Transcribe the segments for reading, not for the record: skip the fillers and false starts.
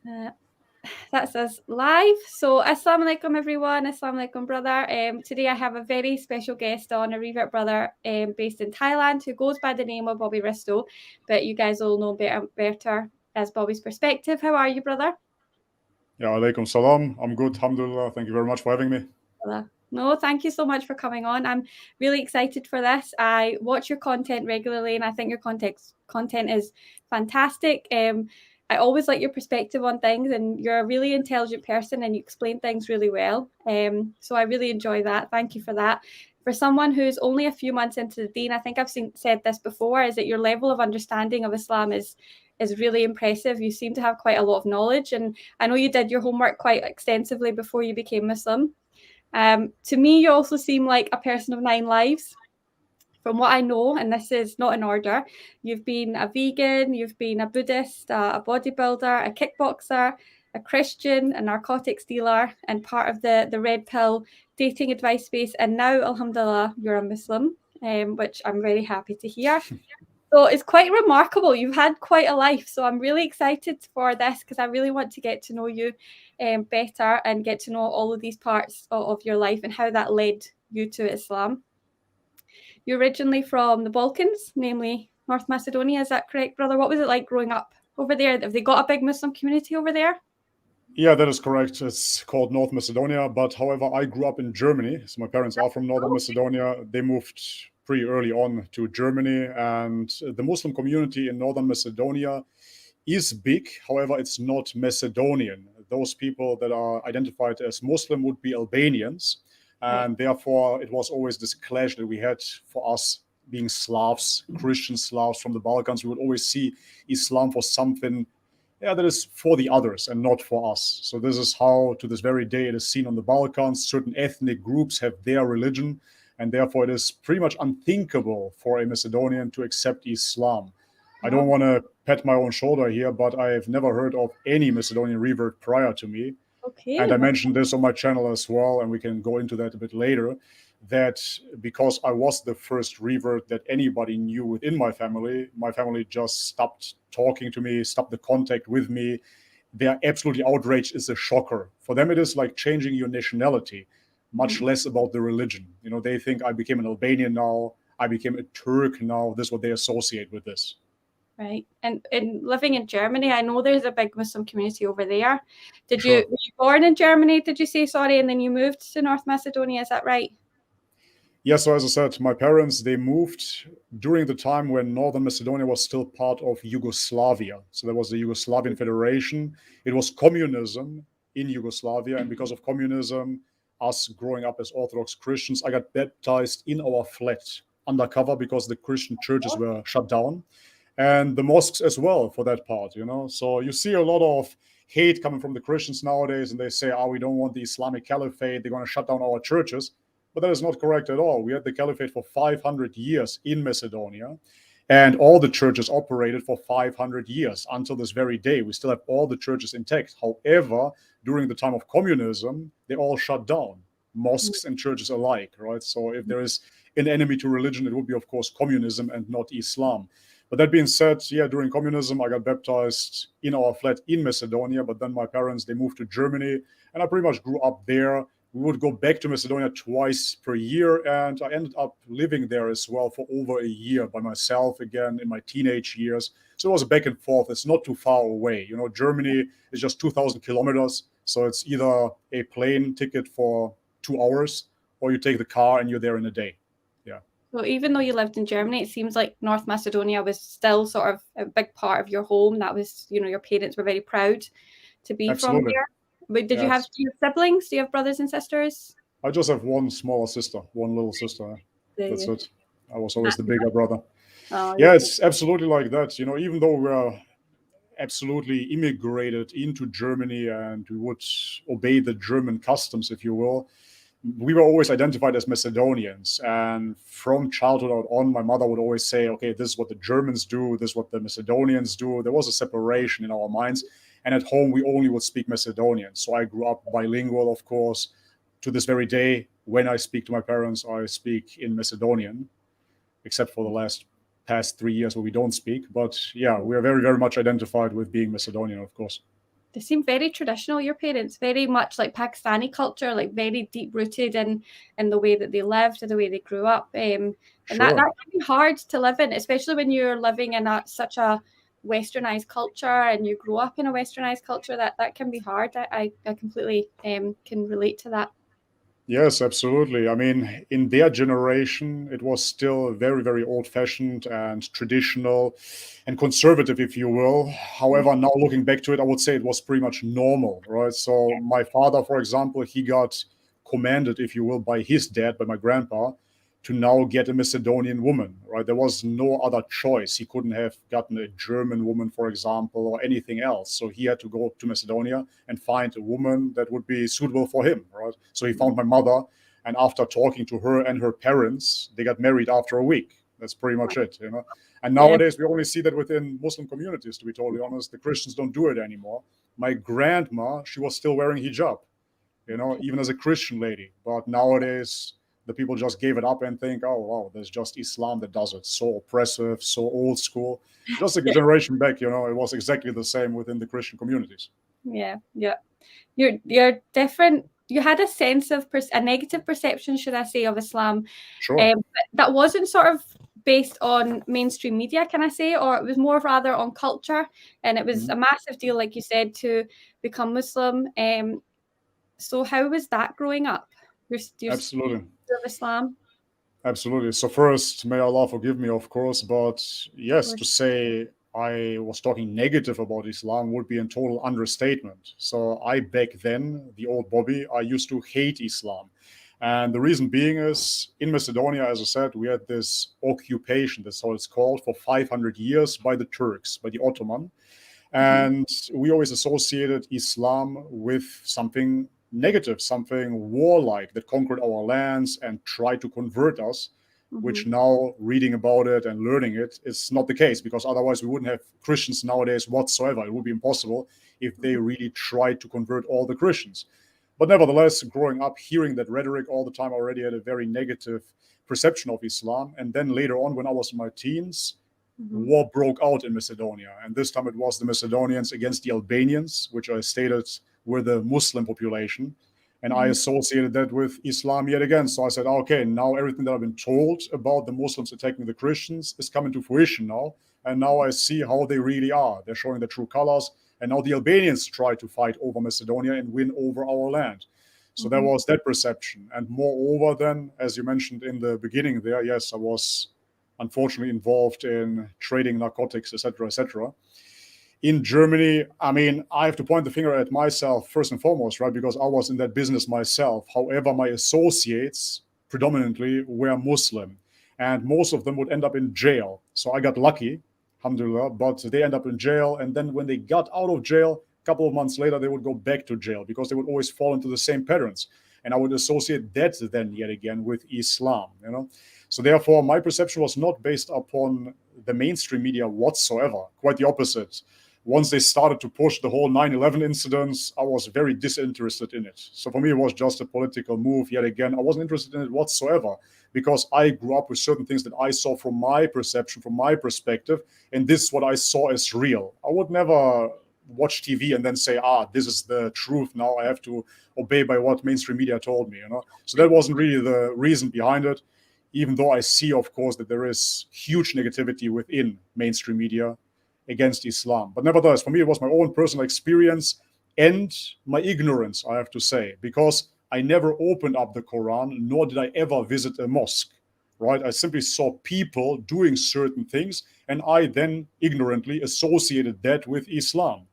Uh, that's us live. So, Assalamu alaikum, everyone. Assalamu alaikum, brother. Today I have a very special guest on, a revert brother based in Thailand who goes by the name of Bobby Risto, but you guys all know better as Bobby's perspective. How are you, brother? Yeah, alaikum salam. I'm good, alhamdulillah. Thank you very much for having me. No, thank you so much for coming on. I'm really excited for this. I watch your content regularly, and I think your content is fantastic. I always like your perspective on things, and you're a really intelligent person, and you explain things really well. So I really enjoy that. Thank you for that. For someone who's only a few months into the deen, I think I've said this before, is that your level of understanding of Islam is really impressive. You seem to have quite a lot of knowledge, and I know you did your homework quite extensively before you became Muslim. To me, you also seem like a person of 9 lives. From what I know, and this is not in order, you've been a vegan, you've been a Buddhist, a bodybuilder, a kickboxer, a Christian, a narcotics dealer, and part of the red pill dating advice space. And now, alhamdulillah, you're a Muslim, which I'm very happy to hear. So it's quite remarkable. You've had quite a life. So I'm really excited for this because I really want to get to know you better and get to know all of these parts of your life and how that led you to Islam. You're originally from the Balkans, namely North Macedonia. Is that correct, brother? What was it like growing up over there? Have they got a big Muslim community over there? Yeah, that is correct. It's called North Macedonia, but however, I grew up in Germany. So my parents are from Northern Macedonia. They moved pretty early on to Germany, and the Muslim community in Northern Macedonia is big. However, it's not Macedonian. Those people that are identified as Muslim would be Albanians, and therefore it was always this clash that we had for us being Slavs, Christian Slavs from the Balkans. We would always see Islam for something that is for the others and not for us. So this is how, to this very day, it is seen on the Balkans. Certain ethnic groups have their religion, and therefore it is pretty much unthinkable for a Macedonian to accept Islam. I don't want to pat my own shoulder here, but I have never heard of any Macedonian revert prior to me. Okay. And I mentioned this on my channel as well, and we can go into that a bit later, that because I was the first revert that anybody knew within my family just stopped talking to me, stopped the contact with me. They're absolutely outraged. It's a shocker. For them, it is like changing your nationality, much less about the religion. You know, they think I became an Albanian now, I became a Turk now. This is what they associate with this. Right. And living in Germany, I know there's a big Muslim community over there. Were Sure. you born in Germany, did you say, sorry, and then you moved to North Macedonia, is that right? Yeah, so as I said, my parents, they moved during the time when Northern Macedonia was still part of Yugoslavia. So there was the Yugoslavian Federation. It was communism in Yugoslavia. And because of communism, us growing up as Orthodox Christians, I got baptized in our flat undercover because the Christian churches were shut down, and the mosques as well, for that part, you know. So you see a lot of hate coming from the Christians nowadays, and they say, oh, we don't want the Islamic Caliphate, they're going to shut down our churches. But that is not correct at all. We had the caliphate for 500 years in Macedonia, and all the churches operated for 500 years until this very day. We still have all the churches intact. However, during the time of communism, they all shut down, mosques and churches alike, right? So if there is an enemy to religion, it would be, of course, communism and not Islam. But that being said, yeah, during communism, I got baptized in our flat in Macedonia, but then my parents, they moved to Germany, and I pretty much grew up there. We would go back to Macedonia twice per year, and I ended up living there as well for over a year by myself again in my teenage years. So it was a back and forth. It's not too far away. You know, Germany is just 2,000 kilometers. So it's either a plane ticket for 2 hours or you take the car and you're there in a day. Yeah. So even though you lived in Germany, it seems like North Macedonia was still sort of a big part of your home. That was, you know, your parents were very proud to be from Absolutely. there. But did you Yeah, have siblings? Do you have brothers and sisters? I just have one smaller sister, one little sister. Do That's you? it. I was always the bigger brother. Oh, Yeah, it's absolutely like that. You know, even though we're absolutely immigrated into Germany and we would obey the German customs, if you will, we were always identified as Macedonians. And from childhood on, my mother would always say, okay, this is what the Germans do, this is what the Macedonians do. There was a separation in our minds. And at home, we only would speak Macedonian. So I grew up bilingual, of course. To this very day, when I speak to my parents, I speak in Macedonian, except for the past 3 years where we don't speak. But yeah, we are very, very much identified with being Macedonian, of course. they seem very traditional, your parents, very much like Pakistani culture, like very deep rooted in the way that they lived and the way they grew up. And that can be hard to live in, especially when you're living in such a westernized culture and you grow up in a westernized culture. That can be hard. I completely can relate to that. Yes, absolutely. I mean, in their generation, it was still very, very old-fashioned and traditional and conservative, if you will. However, now looking back to it, I would say it was pretty much normal, right? So my father, for example, he got commanded, if you will, by his dad, by my grandpa, to now get a Macedonian woman, right? There was no other choice. He couldn't have gotten a German woman, for example, or anything else. So he had to go to Macedonia and find a woman that would be suitable for him, right? So he found my mother, and after talking to her and her parents, they got married after a week. That's pretty much it, you know? And nowadays, we only see that within Muslim communities, to be totally honest. The Christians don't do it anymore. My grandma, she was still wearing hijab, you know, even as a Christian lady. But nowadays, the people just gave it up and think, oh, wow, there's just Islam that does it. So oppressive, so old school. Just a generation back, you know, it was exactly the same within the Christian communities. Yeah. You're different. You had a sense of a negative perception, should I say, of Islam. Sure. That wasn't sort of based on mainstream media, can I say, or it was more rather on culture. And it was a massive deal, like you said, to become Muslim. So how was that growing up? Absolutely. Of Islam? Absolutely. So first, may Allah forgive me, of course, but yes, to say I was talking negative about Islam would be a total understatement. So I, back then, the old Bobby, I used to hate Islam. And the reason being is, in Macedonia, as I said, we had this occupation, that's how it's called, for 500 years by the Turks, by the Ottoman. And we always associated Islam with something negative, something warlike that conquered our lands and tried to convert us, which now reading about it and learning it is not the case, because otherwise we wouldn't have Christians nowadays whatsoever. It would be impossible if they really tried to convert all the Christians. But nevertheless, growing up, hearing that rhetoric all the time, I already had a very negative perception of Islam. And then later on, when I was in my teens, war broke out in Macedonia. And this time it was the Macedonians against the Albanians, which I stated were the Muslim population. And I associated that with Islam yet again. So I said, okay, now everything that I've been told about the Muslims attacking the Christians is coming to fruition now. And now I see how they really are. They're showing their true colors. And now the Albanians try to fight over Macedonia and win over our land. So there was that perception. And moreover, then, as you mentioned in the beginning there, yes, I was unfortunately involved in trading narcotics, etc., etc. In Germany, I mean, I have to point the finger at myself first and foremost, right? Because I was in that business myself. However, my associates predominantly were Muslim, and most of them would end up in jail. So I got lucky, alhamdulillah, but they end up in jail. And then when they got out of jail, a couple of months later, they would go back to jail because they would always fall into the same patterns. And I would associate that then yet again with Islam, you know? So therefore, my perception was not based upon the mainstream media whatsoever. Quite the opposite. Once they started to push the whole 9/11 incidents, I was very disinterested in it. So for me, it was just a political move. Yet again, I wasn't interested in it whatsoever because I grew up with certain things that I saw from my perception, from my perspective, and this is what I saw as real. I would never watch TV and then say, this is the truth. Now I have to obey by what mainstream media told me, you know? So that wasn't really the reason behind it, even though I see, of course, that there is huge negativity within mainstream media against Islam. But nevertheless, for me, it was my own personal experience and my ignorance, I have to say, because I never opened up the Quran, nor did I ever visit a mosque, right? I simply saw people doing certain things, and I then ignorantly associated that with Islam.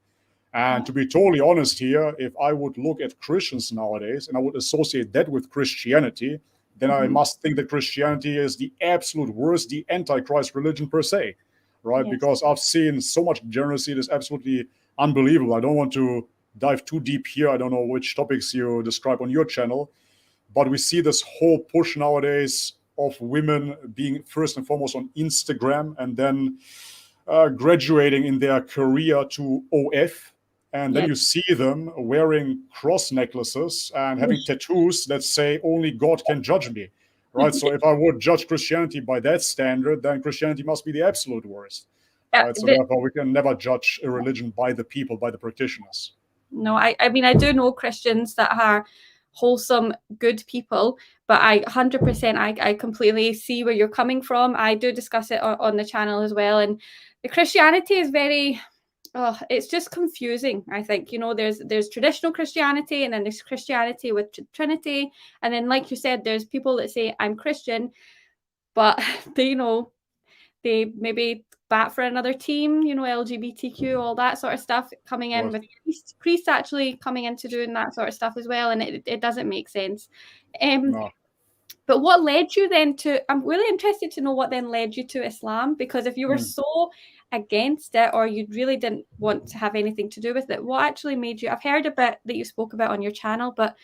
And to be totally honest here, if I would look at Christians nowadays and I would associate that with Christianity, then I must think that Christianity is the absolute worst, the Antichrist religion per se, right? Yes. Because I've seen so much degeneracy, it is absolutely unbelievable. I don't want to dive too deep here. I don't know which topics you describe on your channel, but we see this whole push nowadays of women being first and foremost on Instagram and then graduating in their career to OF. And then you see them wearing cross necklaces and having tattoos that say only God can judge me, right? So if I would judge Christianity by that standard, then Christianity must be the absolute worst, right? So therefore we can never judge a religion by the people, by the practitioners. No, I mean, I do know Christians that are wholesome, good people, but I 100%, I completely see where you're coming from. I do discuss it on the channel as well. And the Christianity is very, oh, it's just confusing. I think, you know, there's traditional Christianity, and then there's Christianity with Trinity. And then, like you said, there's people that say, I'm Christian, but they, you know, they maybe bat for another team, you know, LGBTQ, all that sort of stuff coming in, Right. with priests actually coming into doing that sort of stuff as well. And it doesn't make sense. No. But what led you then to, I'm really interested to know what then led you to Islam, because if you were so against it, or you really didn't want to have anything to do with it, what actually made you, I've heard a bit that you spoke about on your channel, but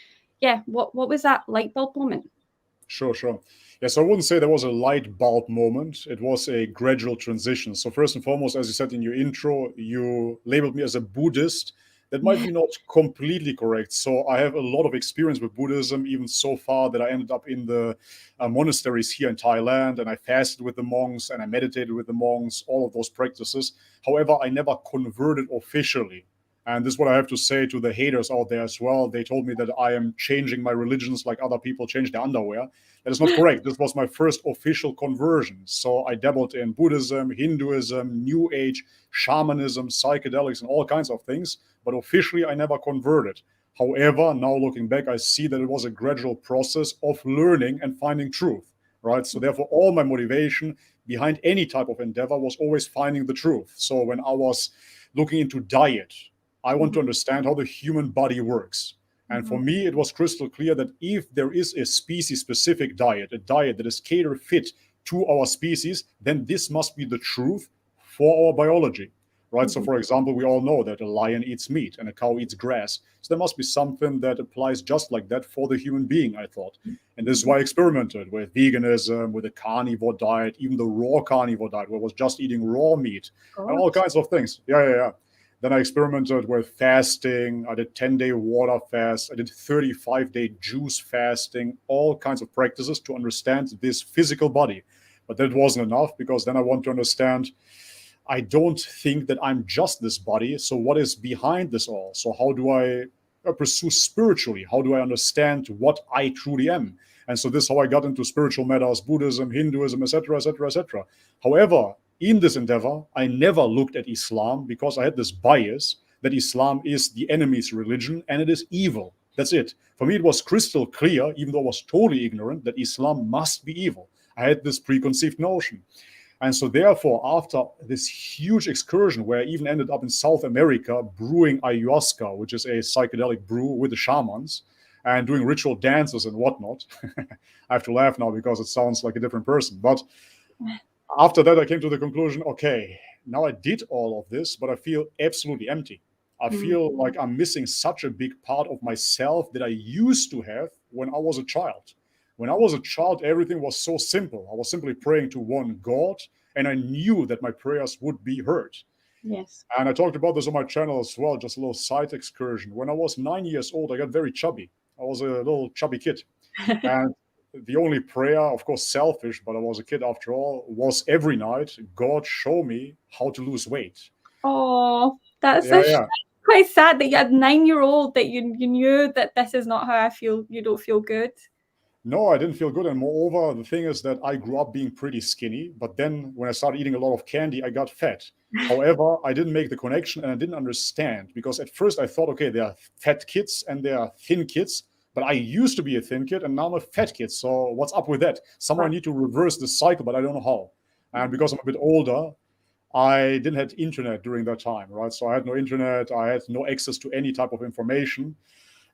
yeah, what was that light bulb moment? Sure. Yes, I wouldn't say there was a light bulb moment. It was a gradual transition. So first and foremost, as you said in your intro, you labeled me as a Buddhist. That might be not completely correct. So I have a lot of experience with Buddhism, even so far that I ended up in the monasteries here in Thailand, and I fasted with the monks and I meditated with the monks, all of those practices. However, I never converted officially. And this is what I have to say to the haters out there as well. They told me that I am changing my religions like other people change their underwear. That is not correct. This was my first official conversion. So I dabbled in Buddhism, Hinduism, New Age, shamanism, psychedelics, and all kinds of things. But officially, I never converted. However, now looking back, I see that it was a gradual process of learning and finding truth, right? So therefore, all my motivation behind any type of endeavor was always finding the truth. So when I was looking into diet, I want to understand how the human body works. And for me, it was crystal clear that if there is a species-specific diet, a diet that is catered fit to our species, then this must be the truth for our biology, right? So, for example, we all know that a lion eats meat and a cow eats grass. So there must be something that applies just like that for the human being, I thought. And this is why I experimented with veganism, with a carnivore diet, even the raw carnivore diet, where I was just eating raw meat and all kinds of things. Yeah. Then I experimented with fasting. I did 10-day water fast. I did 35-day juice fasting, all kinds of practices to understand this physical body. But that wasn't enough, because then I want to understand, I don't think that I'm just this body. So what is behind this all? So how do I pursue spiritually? How do I understand what I truly am? And so this is how I got into spiritual matters, Buddhism, Hinduism, etc., etc., etc. However, in this endeavor, I never looked at Islam, because I had this bias that Islam is the enemy's religion and it is evil. That's it. For me, it was crystal clear, even though I was totally ignorant, that Islam must be evil. I had this preconceived notion. And so therefore, after this huge excursion, where I even ended up in South America brewing ayahuasca, which is a psychedelic brew with the shamans, and doing ritual dances and whatnot. I have to laugh now because it sounds like a different person. But after that, I came to the conclusion, okay, now I did all of this, but I feel absolutely empty. I feel like I'm missing such a big part of myself that I used to have when I was a child. When I was a child, everything was so simple. I was simply praying to one God, and I knew that my prayers would be heard. Yes. And I talked about this on my channel as well, just a little side excursion. When I was 9 years old, I got very chubby. I was a little chubby kid. And the only prayer, of course, selfish, but I was a kid after all, was every night, God, show me how to lose weight. Oh, that's Yeah. quite sad that you had 9-year-old that you knew that this is not how I feel. You don't feel good. No, I didn't feel good. And moreover, the thing is that I grew up being pretty skinny, but then when I started eating a lot of candy, I got fat. However, I didn't make the connection and I didn't understand, because at first I thought, okay, there are fat kids and there are thin kids, but I used to be a thin kid and now I'm a fat kid. So what's up with that? Somehow I need to reverse the cycle, but I don't know how. And because I'm a bit older, I didn't have internet during that time, right? So I had no internet, I had no access to any type of information.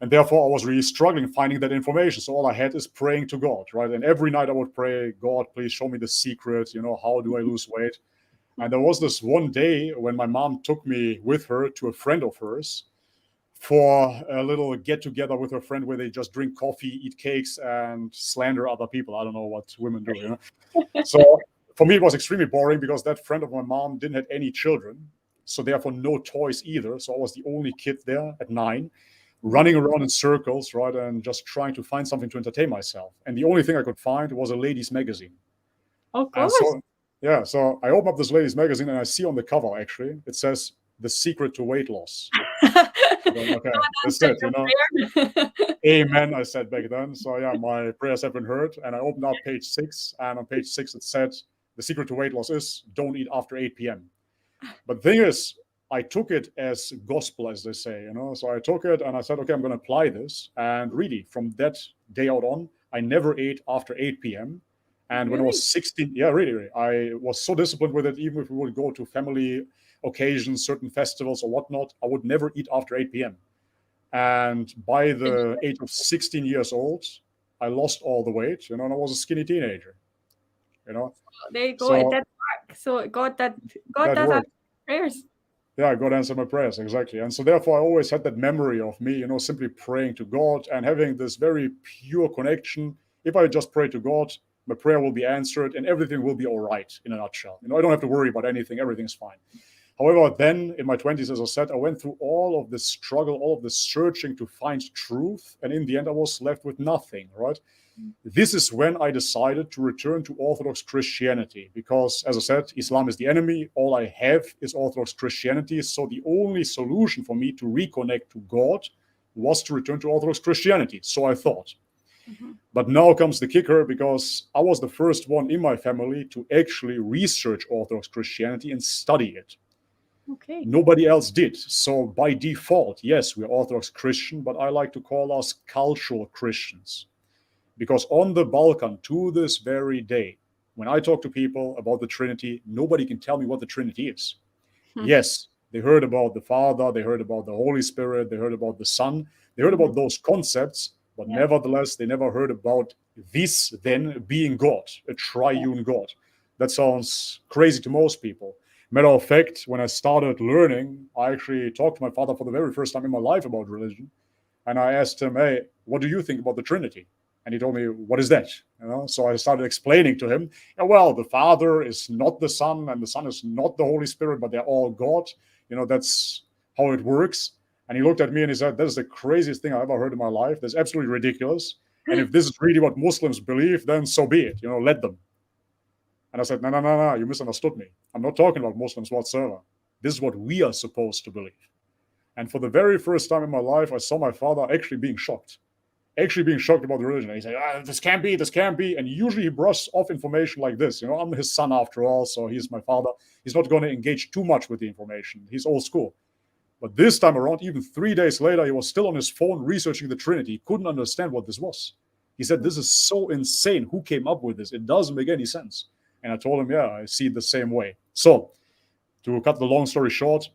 And therefore, I was really struggling finding that information. So all I had is praying to God, right? And every night I would pray, God, please show me the secret. How do I lose weight? And there was this one day when my mom took me with her to a friend of hers for a little get together with her friend, where they just drink coffee, eat cakes, and slander other people. I don't know what women do. So for me, it was extremely boring, because that friend of my mom didn't have any children. So therefore, no toys either. So I was the only kid there at 9, running around in circles, right, and just trying to find something to entertain myself. And the only thing I could find was a ladies' magazine. Oh, And gosh. so I open up this ladies' magazine and I see on the cover, actually, it says "The Secret to Weight Loss." Okay, that's it, you know. Amen, I said back then. So yeah, my prayers have been heard. And I opened up page 6, and on page 6 it said, the secret to weight loss is don't eat after 8 p.m. But the thing is, I took it as gospel, as they say, you know. So I took it and I said, okay, I'm going to apply this. And really, from that day out on, I never ate after 8 p.m. And when I was 16, yeah, really, I was so disciplined with it. Even if we would go to family occasions, certain festivals or whatnot, I would never eat after 8 p.m. And by the age of 16 years old, I lost all the weight, you know, and I was a skinny teenager, you know. There you go. So it did work. So God that does worked. answer prayers. Yeah, God answered my prayers, exactly. And so therefore I always had that memory of me, you know, simply praying to God and having this very pure connection. If I just pray to God, my prayer will be answered and everything will be all right, in a nutshell. You know, I don't have to worry about anything, everything's fine. However, then in my 20s, as I said, I went through all of this struggle, all of this searching to find truth. And in the end, I was left with nothing, right? This is when I decided to return to Orthodox Christianity because, as I said, Islam is the enemy. All I have is Orthodox Christianity. So the only solution for me to reconnect to God was to return to Orthodox Christianity. So I thought. But now comes the kicker, because I was the first one in my family to actually research Orthodox Christianity and study it. Okay. Nobody else did. So by default, yes, we're Orthodox Christian, but I like to call us cultural Christians. Because on the Balkan, to this very day, when I talk to people about the Trinity, nobody can tell me what the Trinity is. Yes, they heard about the Father, they heard about the Holy Spirit, they heard about the Son, they heard about those concepts, but nevertheless, they never heard about this then being God, a triune God. That sounds crazy to most people. Matter of fact, when I started learning, I actually talked to my father for the very first time in my life about religion. And I asked him, hey, what do you think about the Trinity? And he told me, what is that? You know, so I started explaining to him, well, the Father is not the Son and the Son is not the Holy Spirit, but they're all God. You know, that's how it works. And he looked at me and he said, that is the craziest thing I ever heard in my life. That's absolutely ridiculous. And if this is really what Muslims believe, then so be it. You know, let them. And I said, no, you misunderstood me. I'm not talking about Muslims whatsoever. This is what we are supposed to believe. And for the very first time in my life, I saw my father actually being shocked about the religion. And he said, this can't be. And usually he brushes off information like this. You know, I'm his son after all, so he's my father. He's not going to engage too much with the information. He's old school. But this time around, even 3 days later, he was still on his phone researching the Trinity. He couldn't understand what this was. He said, this is so insane. Who came up with this? It doesn't make any sense. And I told him, yeah, I see it the same way. So to cut the long story short,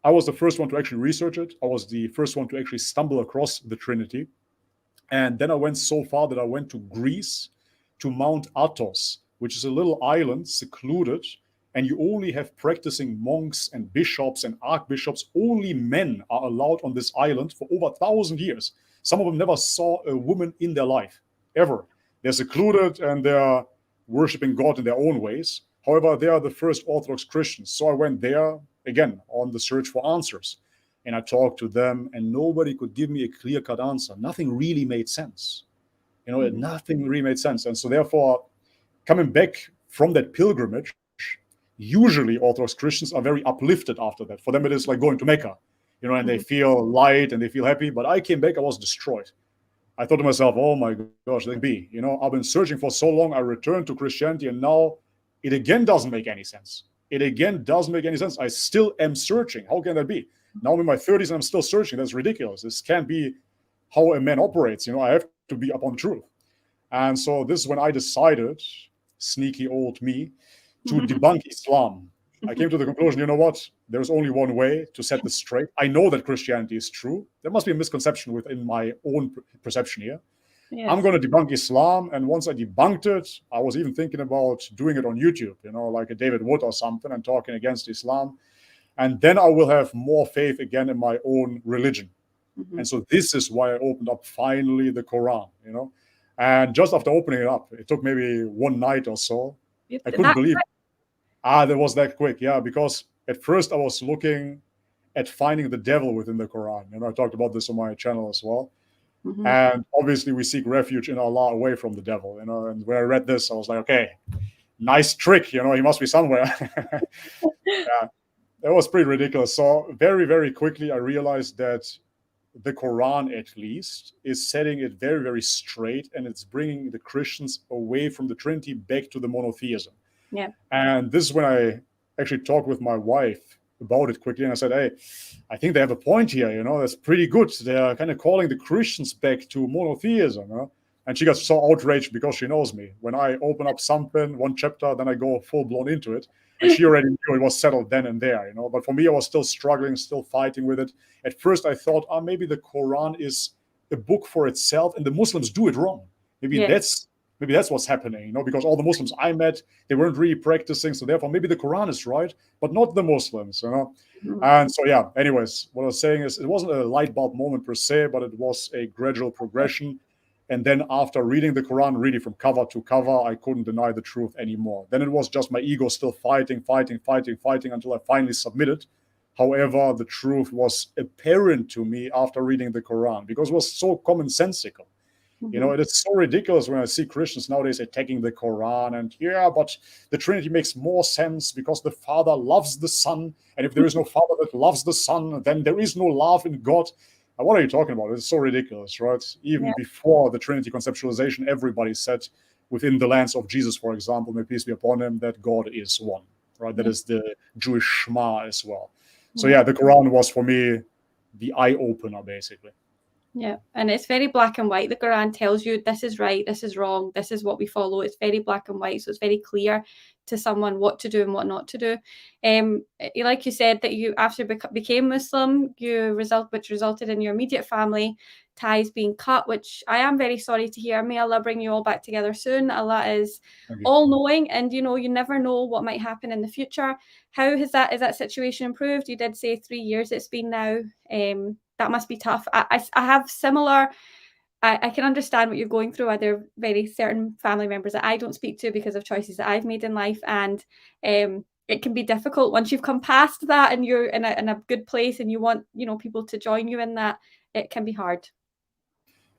I was the first one to actually research it. I was the first one to actually stumble across the Trinity. And then I went so far that I went to Greece, to Mount Athos, which is a little island secluded. And you only have practicing monks and bishops and archbishops. Only men are allowed on this island for over 1,000 years. Some of them never saw a woman in their life, ever. They're secluded and they're worshiping God in their own ways. However, they are the first Orthodox Christians. So I went there, again, on the search for answers. And I talked to them, and nobody could give me a clear-cut answer. Nothing really made sense. You know, nothing really made sense. And so therefore, coming back from that pilgrimage, usually Orthodox Christians are very uplifted after that. For them, it is like going to Mecca, you know, and they feel light and they feel happy. But I came back, I was destroyed. I thought to myself, oh my gosh, let be. You know, I've been searching for so long. I returned to Christianity, and now it again doesn't make any sense. I still am searching. How can that be? Now I'm in my 30s and I'm still searching. That's ridiculous. This can't be how a man operates. You know, I have to be upon the truth. And so this is when I decided, sneaky old me, to debunk Islam. I came to the conclusion, you know what? There's only one way to set this straight. I know that Christianity is true. There must be a misconception within my own perception here. Yes. I'm going to debunk Islam. And once I debunked it, I was even thinking about doing it on YouTube, you know, like a David Wood or something, and talking against Islam. And then I will have more faith again in my own religion. And so this is why I opened up finally the Quran, you know. And just after opening it up, it took maybe one night or so. I couldn't believe it. That was that quick. Yeah, because at first I was looking at finding the devil within the Quran. And I talked about this on my channel as well. And obviously we seek refuge in Allah away from the devil, you know. And when I read this, I was like, okay, nice trick, you know, he must be somewhere. Yeah. That was pretty ridiculous. So very, very quickly, I realized that the Quran, at least, is setting it very, very straight, and it's bringing the Christians away from the Trinity back to the monotheism. Yeah. And this is when I actually talked with my wife about it quickly, and I said, "Hey, I think they have a point here. That's pretty good. They're kind of calling the Christians back to monotheism." And she got so outraged because she knows me. When I open up something, one chapter, then I go full blown into it. And she already knew it was settled then and there. But for me, I was still struggling, still fighting with it. At first, I thought, maybe the Quran is a book for itself, and the Muslims do it wrong. Maybe that's what's happening. Because all the Muslims I met, they weren't really practicing, so therefore maybe the Quran is right, but not the Muslims. And so yeah. Anyways, what I was saying is, it wasn't a light bulb moment per se, but it was a gradual progression. And then after reading the Quran really from cover to cover, I couldn't deny the truth anymore. Then it was just my ego still fighting until I finally submitted. However, the truth was apparent to me after reading the Quran because it was so commonsensical. It is so ridiculous when I see Christians nowadays attacking the Quran and, but the Trinity makes more sense because the Father loves the Son. And if there is no Father that loves the Son, then there is no love in God. What are you talking about? It's so ridiculous, right? Even before the Trinity conceptualization, everybody said within the lens of Jesus, for example, may peace be upon him, that God is one, right? That is the Jewish Shema as well. So the Quran was for me the eye opener, basically. Yeah, and it's very black and white. The Quran tells you this is right, this is wrong, this is what we follow. It's very black and white, so it's very clear to someone what to do and what not to do. Like you said, that you after became Muslim, which resulted in your immediate family ties being cut, which I am very sorry to hear. May Allah bring you all back together soon. Allah is all-knowing, and you never know what might happen in the future. How has that situation improved? You did say 3 years it's been now. That must be tough. I have similar. I can understand what you're going through. Are there very certain family members that I don't speak to because of choices that I've made in life, and it can be difficult once you've come past that and you're in a good place and you want people to join you in that. It can be hard.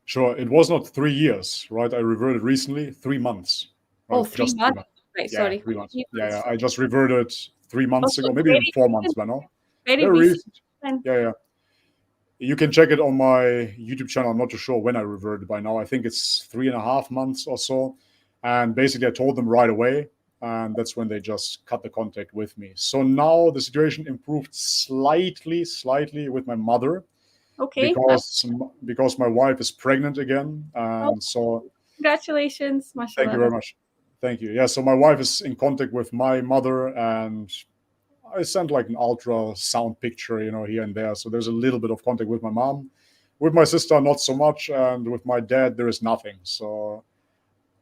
Sure, it was not 3 years, right? I reverted recently, 3 months. Right? Oh, 3 months. Right, sorry. 3 months. Yeah, I just reverted 3 months ago, maybe even 4 months by now. Very recent. Yeah. You can check it on my YouTube channel. I'm not too sure when I reverted by now. I think it's 3.5 months or so. And basically, I told them right away, and that's when they just cut the contact with me. So now the situation improved slightly with my mother. Okay. Because my wife is pregnant again, and so congratulations, mashallah. Thank you very much. Thank you. Yeah, so my wife is in contact with my mother, and I sent like an ultrasound picture, here and there. So there's a little bit of contact with my mom. With my sister, not so much, and with my dad, there is nothing. So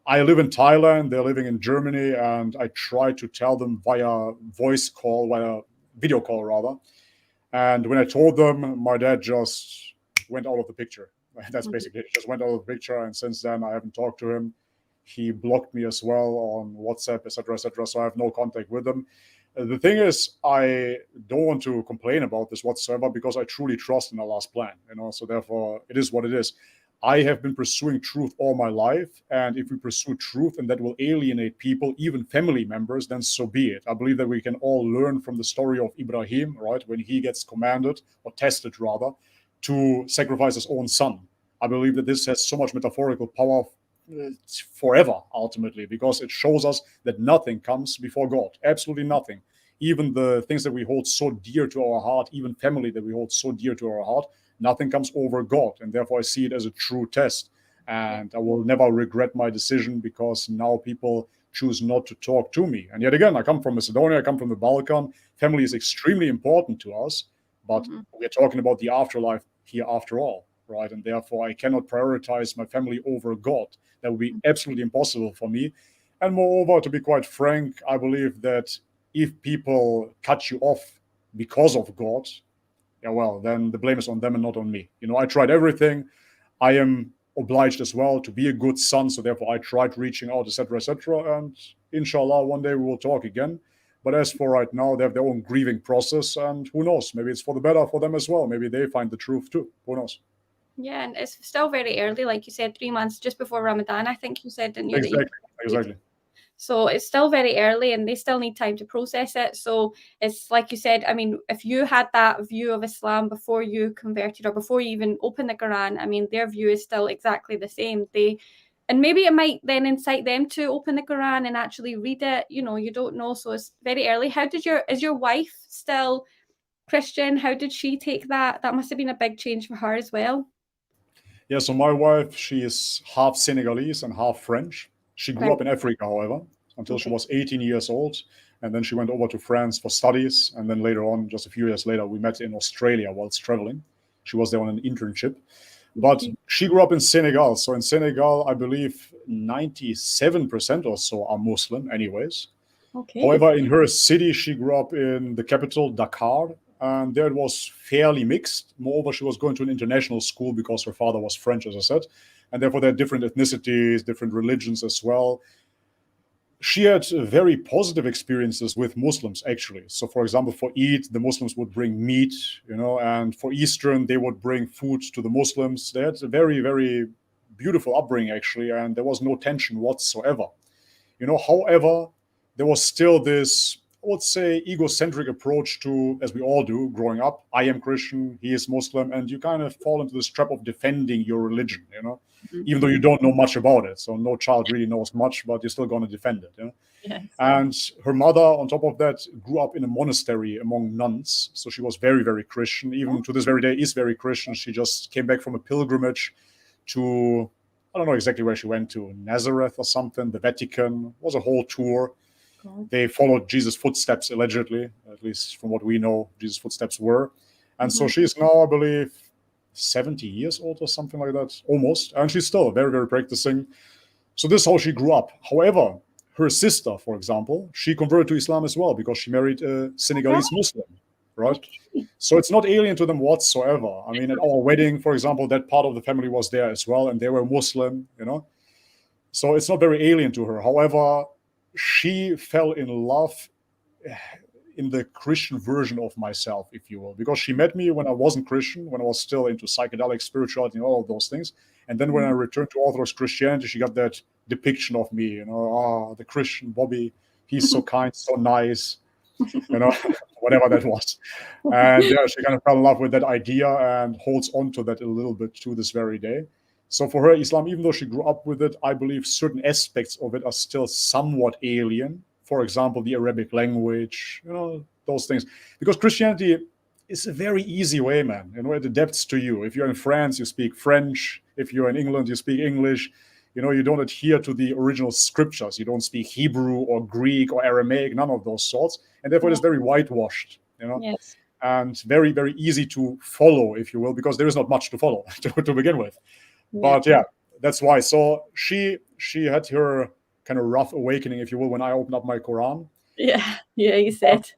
I live in Thailand, they're living in Germany, and I try to tell them via video call rather. And when I told them, my dad just went out of the picture. That's basically it. He just went out of the picture. And since then, I haven't talked to him. He blocked me as well on WhatsApp, etc., etc. So I have no contact with him. The thing is, I don't want to complain about this whatsoever because I truly trust in Allah's plan. So therefore, it is what it is. I have been pursuing truth all my life. And if we pursue truth and that will alienate people, even family members, then so be it. I believe that we can all learn from the story of Ibrahim, right? When he gets commanded, or tested rather, to sacrifice his own son. I believe that this has so much metaphorical power forever, ultimately, because it shows us that nothing comes before God. Absolutely nothing. Even the things that we hold so dear to our heart, even family that we hold so dear to our heart, nothing comes over God. And therefore I see it as a true test. And I will never regret my decision because now people choose not to talk to me. And yet again, I come from Macedonia, I come from the Balkans. Family is extremely important to us, but we're talking about the afterlife here after all, right? And therefore I cannot prioritize my family over God. That would be absolutely impossible for me. And moreover, to be quite frank, I believe that if people cut you off because of God, well, then the blame is on them and not on me. I tried everything. I am obliged as well to be a good son, so therefore I tried reaching out, etc., etc. And inshallah, one day we will talk again. But as for right now, they have their own grieving process, and who knows? Maybe it's for the better for them as well. Maybe they find the truth too. Who knows? Yeah, and it's still very early, like you said, 3 months just before Ramadan. I think you said, didn't you? Exactly. So it's still very early and they still need time to process it. So it's like you said, I mean, if you had that view of Islam before you converted or before you even opened the Quran, I mean, their view is still exactly the same. And maybe it might then incite them to open the Quran and actually read it. You know, you don't know. So it's very early. Is your wife still Christian? How did she take that? That must have been a big change for her as well. Yeah, so my wife, she is half Senegalese and half French. She grew Right. up in Africa, however, until she Okay. was 18 years old. And then she went over to France for studies. And then later on, just a few years later, we met in Australia whilst traveling. She was there on an internship. But she grew up in Senegal. So in Senegal, I believe 97% or so are Muslim, anyways. Okay. However, in her city, she grew up in the capital, Dakar, and there it was fairly mixed. Moreover, she was going to an international school because her father was French, as I said, and therefore there are different ethnicities, different religions as well. She had very positive experiences with Muslims, actually. So, for example, for Eid, the Muslims would bring meat, and for Eastern, they would bring food to the Muslims. They had a very, very beautiful upbringing, actually, and there was no tension whatsoever. However, there was still this, I would say, egocentric approach to, as we all do growing up. I am Christian, he is Muslim, and you kind of fall into this trap of defending your religion, even though you don't know much about it. So no child really knows much, but you're still going to defend it. Yes. And her mother, on top of that, grew up in a monastery among nuns. So she was very, very Christian. Even to this very day is very Christian. She just came back from a pilgrimage to, I don't know exactly where she went to, Nazareth or something, the Vatican. It was a whole tour. They followed Jesus' footsteps, allegedly, at least from what we know, Jesus' footsteps were. And so she is now, I believe, 70 years old or something like that, almost. And she's still very, very practicing. So this is how she grew up. However, her sister, for example, she converted to Islam as well because she married a Senegalese Muslim, right? So it's not alien to them whatsoever. I mean, at our wedding, for example, that part of the family was there as well, and they were Muslim, So it's not very alien to her. However, she fell in love in the Christian version of myself, if you will, because she met me when I wasn't Christian, when I was still into psychedelic spirituality and all of those things. And then when I returned to Orthodox Christianity, she got that depiction of me, the Christian Bobby, he's so kind, so nice, whatever that was. And yeah, she kind of fell in love with that idea and holds on to that a little bit to this very day. So for her, Islam, even though she grew up with it, I believe certain aspects of it are still somewhat alien. For example, the Arabic language, those things. Because Christianity is a very easy way, man. It adapts to you. If you're in France, you speak French. If you're in England, you speak English. You don't adhere to the original scriptures. You don't speak Hebrew or Greek or Aramaic, none of those sorts. And therefore, it's very whitewashed, Yes. and very, very easy to follow, if you will, because there is not much to follow to begin with. But yeah, that's why. So she had her kind of rough awakening, if you will, when I opened up my Quran. Yeah, you said.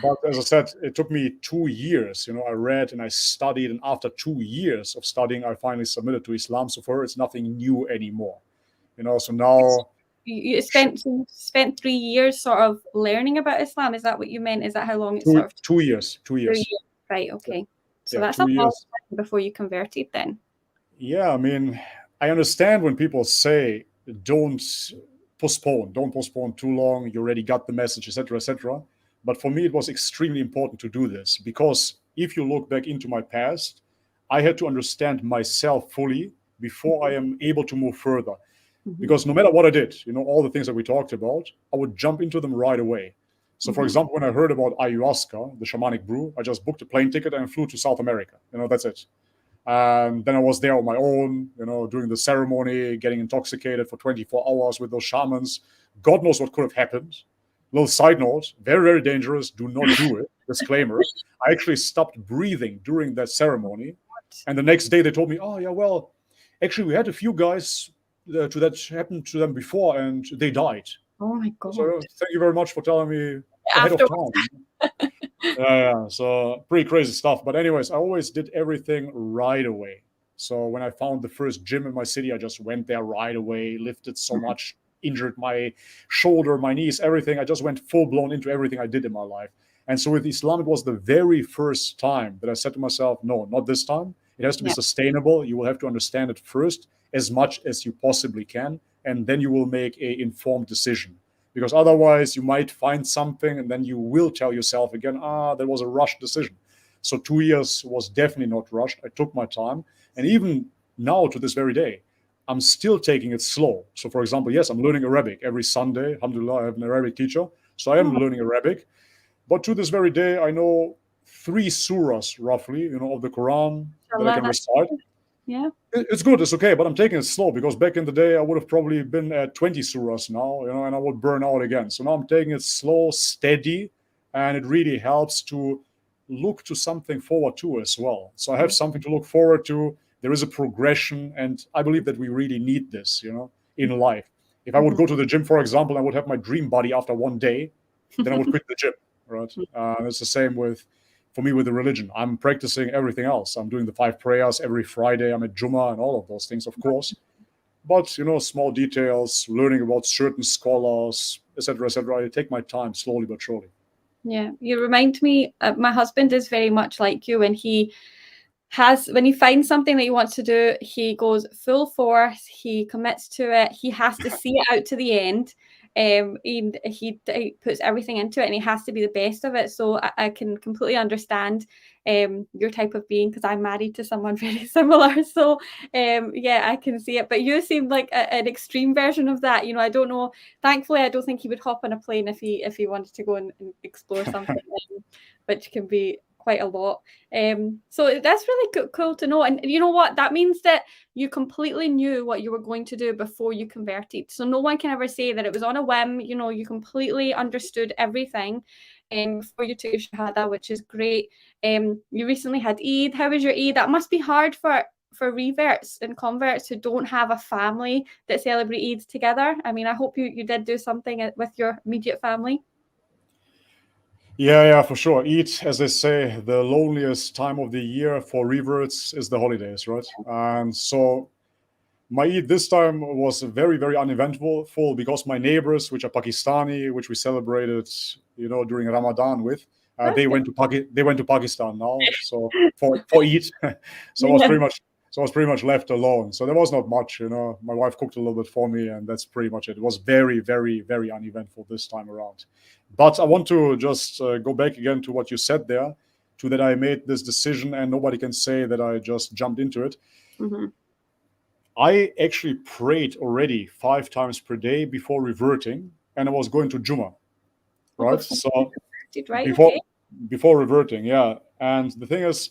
But as I said, it took me 2 years. I read and I studied, and after 2 years of studying, I finally submitted to Islam. So for her, it's nothing new anymore. So now you spent 3 years sort of learning about Islam. Is that what you meant? Is that how long it sort of? 2 years. 2 years. Right. Okay. So Yeah, that's 2 a long years time before you converted, then. Yeah, I mean, I understand when people say don't postpone too long, you already got the message, etc., etc. But for me, it was extremely important to do this because if you look back into my past, I had to understand myself fully before I am able to move further. Because no matter what I did, all the things that we talked about, I would jump into them right away. So, for example, when I heard about ayahuasca, the shamanic brew, I just booked a plane ticket and flew to South America. That's it. And then I was there on my own, doing the ceremony, getting intoxicated for 24 hours with those shamans. God knows what could have happened. Little side note, very, very dangerous. Do not do it. Disclaimer. I actually stopped breathing during that ceremony. And the next day they told me, oh, yeah, well, actually, we had a few guys that happened to them before and they died. Oh, my God. So thank you very much for telling me ahead of time. Yeah, so pretty crazy stuff. But anyways, I always did everything right away. So when I found the first gym in my city, I just went there right away, lifted so much, injured my shoulder, my knees, everything. I just went full blown into everything I did in my life. And so with Islam, it was the very first time that I said to myself, no, not this time. It has to be sustainable. You will have to understand it first as much as you possibly can. and then you will make a informed decision. Because otherwise you might find something and then you will tell yourself again, that was a rushed decision. So 2 years was definitely not rushed. I took my time. And even now to this very day, I'm still taking it slow. So for example, yes, I'm learning Arabic every Sunday. Alhamdulillah, I have an Arabic teacher. So I am learning Arabic. But to this very day, I know 3 surahs roughly, of the Quran that I can recite. Yeah. It's good, it's okay, but I'm taking it slow because back in the day I would have probably been at 20 surahs now, and I would burn out again. So now I'm taking it slow, steady, and it really helps to look to something forward to as well. So I have something to look forward to. There is a progression, and I believe that we really need this, in life. If I would go to the gym, for example, I would have my dream body after one day, then I would quit the gym, right? It's the same for me with the religion. I'm practicing everything else. I'm doing the 5 prayers every Friday. I'm at Jummah and all of those things, of course. But, small details, learning about certain scholars, etc., etc. I take my time slowly but surely. Yeah, you remind me, my husband is very much like you, and when he finds something that he wants to do, he goes full force, he commits to it, he has to see it out to the end. He puts everything into it, and he has to be the best of it. So I can completely understand your type of being, because I'm married to someone very similar. So yeah, I can see it. But you seem like an extreme version of that. I don't know. Thankfully, I don't think he would hop on a plane if he wanted to go and explore something, which can be quite a lot. So that's really cool to know. And you know what? That means that you completely knew what you were going to do before you converted. So no one can ever say that it was on a whim. You completely understood everything before you took your Shahada, which is great. You recently had Eid. How was your Eid? That must be hard for reverts and converts who don't have a family that celebrate Eid together. I mean, I hope you did do something with your immediate family. Yeah, for sure. Eid, as they say, the loneliest time of the year for reverts is the holidays, right? And so my Eid this time was very, very uneventful because my neighbors, which are Pakistani, which we celebrated, during Ramadan with, they went to Pakistan now. So for Eid, so I was pretty much left alone. So there was not much, My wife cooked a little bit for me, and that's pretty much it. It was very, very, very uneventful this time around. But I want to just go back again to what you said there, to that I made this decision, and nobody can say that I just jumped into it. Mm-hmm. I actually prayed already 5 times per day before reverting, and I was going to Jummah, right? So before reverting, yeah. And the thing is,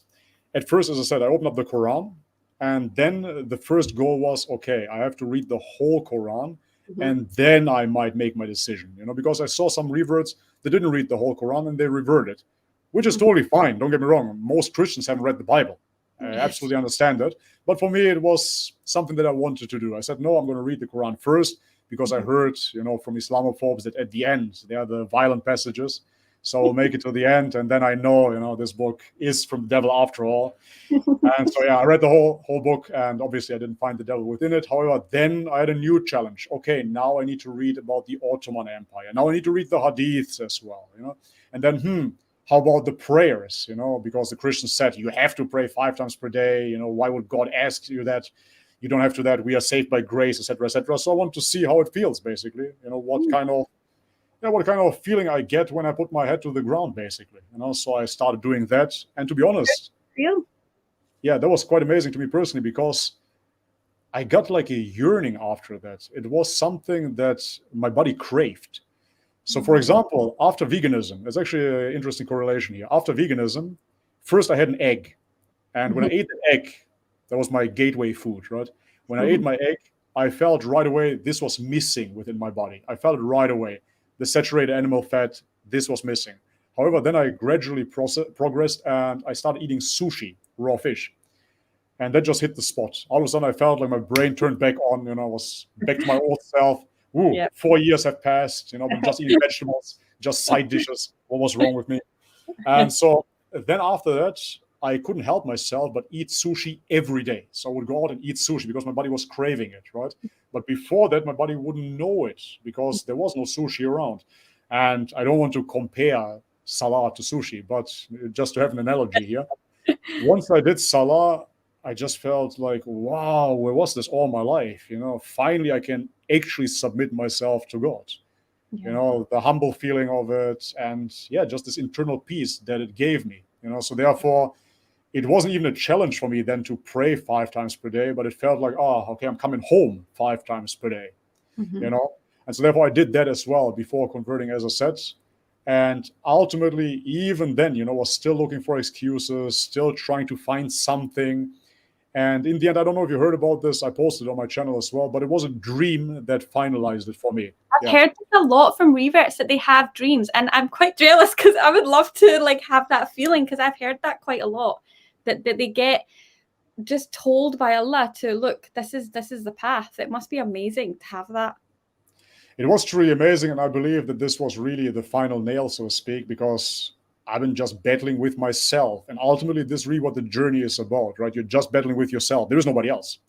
at first, as I said, I opened up the Quran, and then the first goal was, okay, I have to read the whole Quran, and then I might make my decision, because I saw some reverts that didn't read the whole Quran and they reverted, which is totally fine. Don't get me wrong. Most Christians haven't read the Bible. I absolutely understand that. But for me, it was something that I wanted to do. I said, no, I'm going to read the Quran first, because I heard, from Islamophobes that at the end, they are the violent passages. So I'll make it to the end. And then I know, this book is from the devil after all. And so, yeah, I read the whole book, and obviously I didn't find the devil within it. However, then I had a new challenge. Okay, now I need to read about the Ottoman Empire. Now I need to read the Hadiths as well, And then, how about the prayers, because the Christians said you have to pray 5 times per day. Why would God ask you that? You don't have to that. We are saved by grace, etc., etc. So I want to see how it feels, basically. What kind of feeling I get when I put my head to the ground, basically. So I started doing that. And to be honest, yeah, that was quite amazing to me personally, because I got like a yearning after that. It was something that my body craved. So, for example, after veganism, there's actually an interesting correlation here. After veganism, first I had an egg. And when I ate the egg, that was my gateway food, right? When I ate my egg, I felt right away this was missing within my body. I felt it right away. The saturated animal fat, this was missing. However, then I gradually progressed, and I started eating sushi, raw fish. And that just hit the spot. All of a sudden, I felt like my brain turned back on. I was back to my old self. 4 years have passed. I'm just eating vegetables, just side dishes. What was wrong with me? And so then after that, I couldn't help myself but eat sushi every day. So I would go out and eat sushi because my body was craving it, right? But before that, my body wouldn't know it because there was no sushi around. And I don't want to compare Salah to sushi, but just to have an analogy here. Once I did Salah, I just felt like, wow, where was this all my life? Finally I can actually submit myself to God. The humble feeling of it, and just this internal peace that it gave me. So therefore, it wasn't even a challenge for me then to pray 5 times per day, but it felt like, oh, okay, I'm coming home 5 times per day. And so therefore I did that as well before converting, as I said. And ultimately, even then, was still looking for excuses, still trying to find something. And in the end, I don't know if you heard about this, I posted on my channel as well, but it was a dream that finalized it for me. I've heard this a lot from reverts, that they have dreams, and I'm quite jealous because I would love to like have that feeling, because I've heard that quite a lot, that they get just told by Allah to look, this is the path. It must be amazing to have that. It was truly amazing, and I believe that this was really the final nail, so to speak, because I've been just battling with myself, and ultimately this is really what the journey is about, right? You're just battling with yourself. There is nobody else.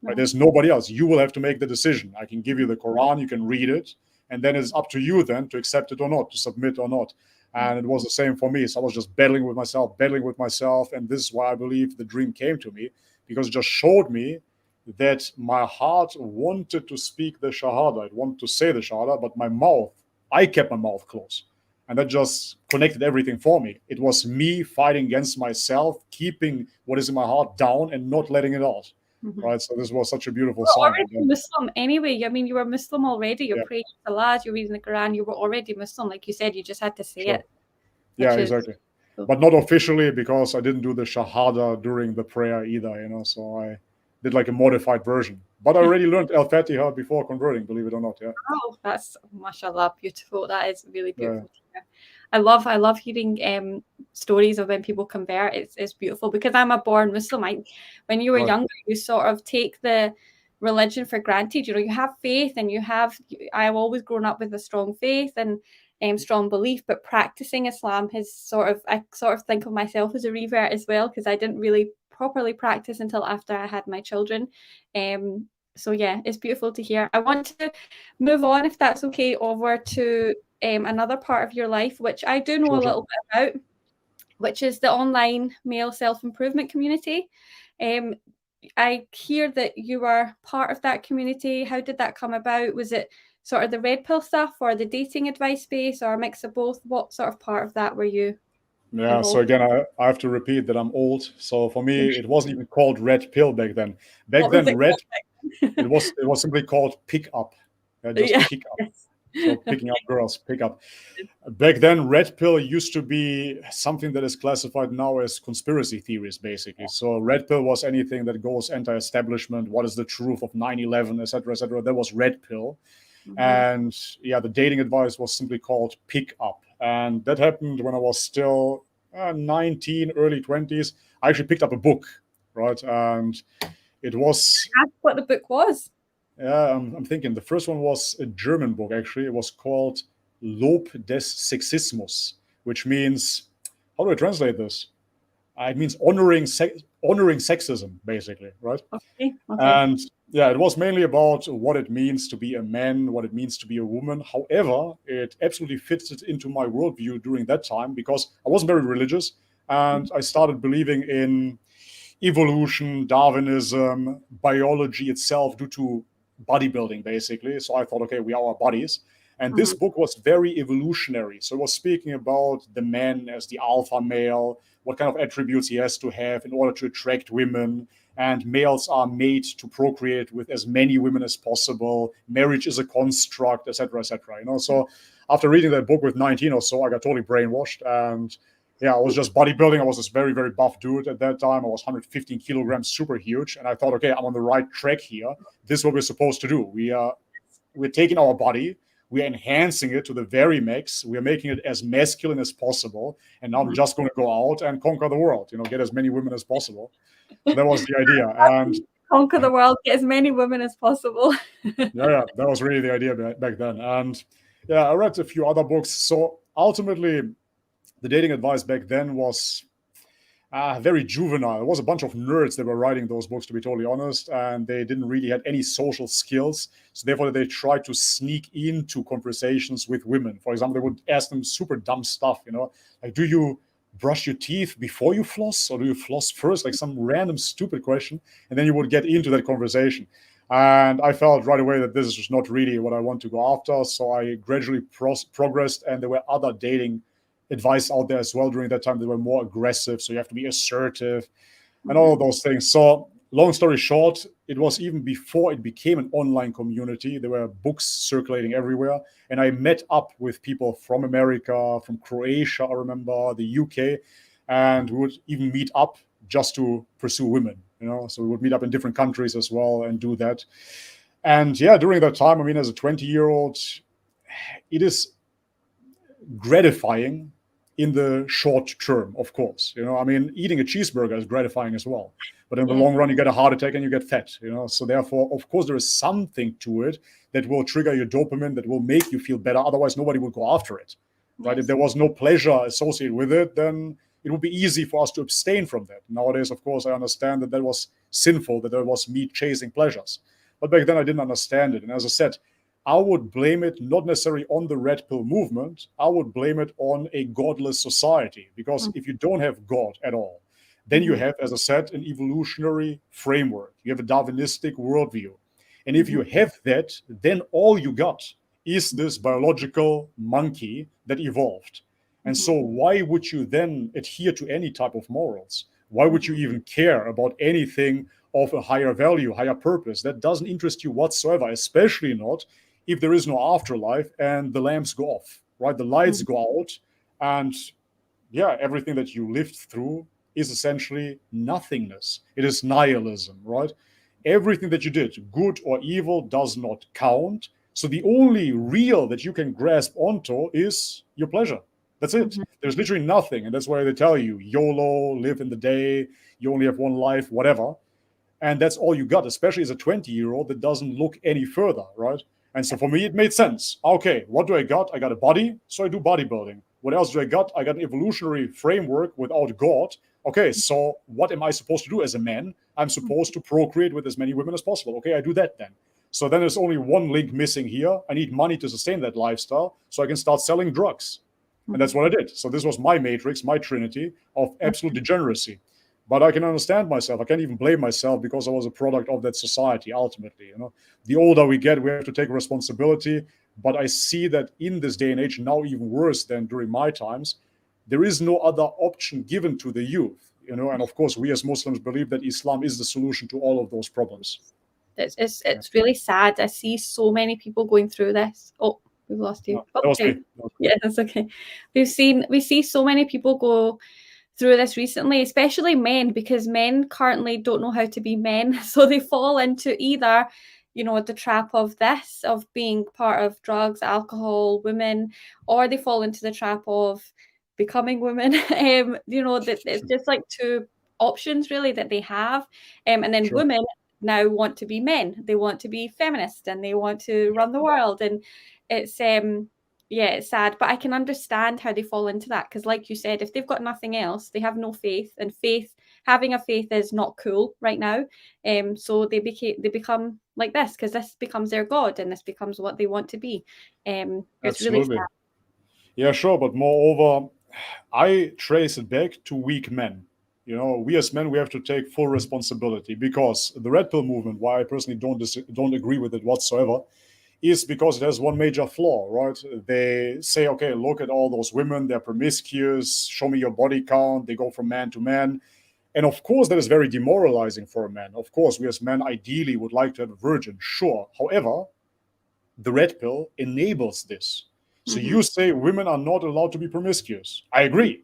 Right? There's nobody else. You will have to make the decision. I can give you the Quran, you can read it, and then it's up to you then to accept it or not, to submit or not. And it was the same for me. So I was just battling with myself, and this is why I believe the dream came to me, because it just showed me that my heart wanted to speak the Shahada. It wanted to say the Shahada, but I kept my mouth closed. And that just connected everything for me. It was me fighting against myself, keeping what is in my heart down and not letting it out. Right, so this was such a beautiful sign. Already Muslim anyway. I mean, you were Muslim already. You're praying Salah, you're reading the Quran. You were already Muslim, like you said. You just had to say it. Yeah, exactly. But not officially, because I didn't do the Shahada during the prayer either. So I did like a modified version. But I already learned Al-Fatiha before converting, believe it or not. Yeah. Oh, that's mashallah, beautiful. That is really beautiful. Yeah. I love hearing stories of when people convert. It's beautiful, because I'm a born Muslim. When you were younger, you sort of take the religion for granted. You have faith, and I've always grown up with a strong faith and strong belief, but practicing Islam I sort of think of myself as a revert as well, because I didn't really properly practice until after I had my children. So yeah, it's beautiful to hear. I want to move on, if that's okay, over to another part of your life, which I do know a little bit about, which is the online male self-improvement community. I hear that you are part of that community. How did that come about? Was it sort of the red pill stuff, or the dating advice space, or a mix of both? What sort of part of that were you? Yeah, so again, I have to repeat that I'm old. So for me, it wasn't even called red pill back then. Back then, it was simply called pick up. Just pick up. So picking up girls, pick up. Back then, red pill used to be something that is classified now as conspiracy theories, basically. So red pill was anything that goes anti-establishment. What is the truth of 9/11, etc., etc. That was red pill. And the dating advice was simply called pick up. And that happened when I was still 19, early 20s. I actually picked up a book, right? And it was... That's what the book was. Yeah, I'm thinking. The first one was a German book, actually. It was called Lob des Sexismus, which means... How do I translate this? It means honoring sexism, basically, right? Okay. And it was mainly about what it means to be a man, what it means to be a woman. However, it absolutely fits it into my worldview during that time, because I wasn't very religious, and I started believing in evolution, Darwinism, biology itself, due to bodybuilding, basically. So I thought, okay, we are our bodies. And this book was very evolutionary. So it was speaking about the man as the alpha male, what kind of attributes he has to have in order to attract women. And males are made to procreate with as many women as possible. Marriage is a construct, etc., etc. So after reading that book with 19 or so, I got totally brainwashed. And I was just bodybuilding. I was this very, very buff dude at that time. I was 115 kilograms, super huge. And I thought, okay, I'm on the right track here. This is what we're supposed to do. We're taking our body, we're enhancing it to the very max. We're making it as masculine as possible. And now I'm just going to go out and conquer the world, get as many women as possible. So that was the idea. And conquer the world, get as many women as possible. That was really the idea back then. And I read a few other books. So ultimately, the dating advice back then was very juvenile. It was a bunch of nerds that were writing those books, to be totally honest, and they didn't really have any social skills. So therefore, they tried to sneak into conversations with women. For example, they would ask them super dumb stuff, like, do you brush your teeth before you floss, or do you floss first? Like some random stupid question. And then you would get into that conversation. And I felt right away that this is just not really what I want to go after. So I gradually progressed, and there were other dating advice out there as well during that time. They were more aggressive. So you have to be assertive and all of those things. So long story short, it was even before it became an online community. There were books circulating everywhere. And I met up with people from America, from Croatia, I remember, the UK, and we would even meet up just to pursue women, So we would meet up in different countries as well and do that. And yeah, during that time, I mean, as a 20-year-old, it is gratifying in the short term, of course. I mean, eating a cheeseburger is gratifying as well. But in the long run, you get a heart attack and you get fat, So therefore, of course, there is something to it that will trigger your dopamine, that will make you feel better. Otherwise, nobody would go after it, right? Yes. If there was no pleasure associated with it, then it would be easy for us to abstain from that. Nowadays, of course, I understand that was sinful, that was me chasing pleasures. But back then, I didn't understand it. And as I said, I would blame it not necessarily on the red pill movement. I would blame it on a godless society. Because if you don't have God at all, then you have, as I said, an evolutionary framework. You have a Darwinistic worldview. And if you have that, then all you got is this biological monkey that evolved. And so why would you then adhere to any type of morals? Why would you even care about anything of a higher value, higher purpose? That doesn't interest you whatsoever, especially not if there is no afterlife and the lamps go off, right? The lights go out, and everything that you lived through is essentially nothingness. It is nihilism, right? Everything that you did, good or evil, does not count. So the only real that you can grasp onto is your pleasure. That's it. There's literally nothing. And that's why they tell you, YOLO, live in the day, you only have one life, whatever. And that's all you got, especially as a 20-year-old that doesn't look any further, right? And so for me, it made sense. Okay, what do I got? I got a body, so I do bodybuilding. What else do I got? I got an evolutionary framework without God. Okay, so what am I supposed to do as a man? I'm supposed to procreate with as many women as possible. Okay, I do that then. So then there's only one link missing here. I need money to sustain that lifestyle, so I can start selling drugs. And that's what I did. So this was my matrix, my trinity of absolute degeneracy. But I can understand myself. I can't even blame myself because I was a product of that society ultimately. The older we get, we have to take responsibility. But I see that in this day and age, now even worse than during my times, there is no other option given to the youth. And of course, we as Muslims believe that Islam is the solution to all of those problems. It's really sad. I see so many people going through this. Oh, we've lost you. No, okay. Yeah, that's okay. We see so many people go through this recently, especially men, because men currently don't know how to be men. So they fall into either, the trap of this, of being part of drugs, alcohol, women, or they fall into the trap of becoming women. That it's just like two options really that they have. And then women now want to be men. They want to be feminists and they want to run the world. And it's it's sad, but I can understand how they fall into that because, like you said, if they've got nothing else, they have no faith, and having a faith is not cool right now. So they become like this because this becomes their god, and this becomes what they want to be. It's Absolutely. really sad. Yeah, sure, but moreover, I trace it back to weak men. We as men, we have to take full responsibility because the red pill movement, why I personally don't agree with it whatsoever, is because it has one major flaw, right? They say, okay, look at all those women, they're promiscuous, show me your body count, they go from man to man. And of course, that is very demoralizing for a man. Of course, we as men ideally would like to have a virgin, sure. However, the red pill enables this. So you say women are not allowed to be promiscuous. I agree.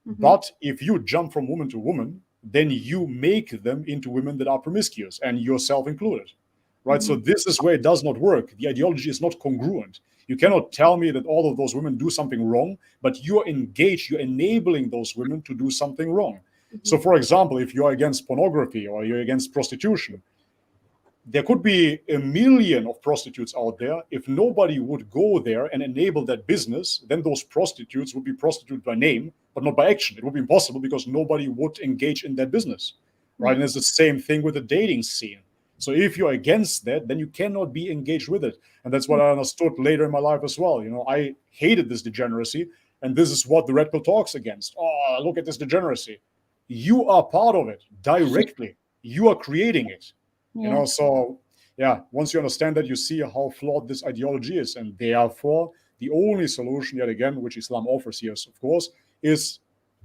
But if you jump from woman to woman, then you make them into women that are promiscuous, and yourself included. Right? So this is where it does not work. The ideology is not congruent. You cannot tell me that all of those women do something wrong, but you're engaged, you're enabling those women to do something wrong. So, for example, if you're against pornography or you're against prostitution, there could be 1 million of prostitutes out there. If nobody would go there and enable that business, then those prostitutes would be prostitutes by name, but not by action. It would be impossible because nobody would engage in that business. Right? And it's the same thing with the dating scene. So if you're against that, then you cannot be engaged with it. And that's what I understood later in my life as well. I hated this degeneracy. And this is what the red pill talks against. Oh, look at this degeneracy. You are part of it directly. You are creating it. So yeah, once you understand that, you see how flawed this ideology is. And therefore, the only solution, yet again, which Islam offers here, of course, is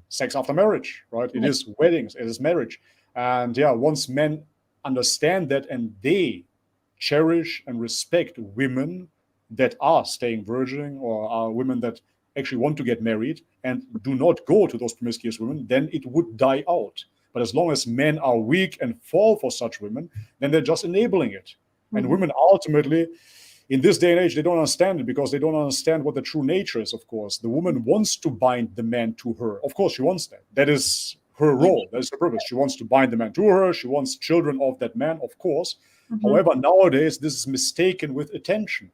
sex after marriage, right? It is weddings, it is marriage. And yeah, once men understand that and they cherish and respect women that are staying virgin or are women that actually want to get married and do not go to those promiscuous women, then it would die out. But as long as men are weak and fall for such women, then they're just enabling it. And women ultimately, in this day and age, they don't understand it because they don't understand what the true nature is, of course. The woman wants to bind the man to her. Of course, she wants that. That is her role. That is her purpose. She wants to bind the man to her. She wants children of that man, of course. However, nowadays, this is mistaken with attention.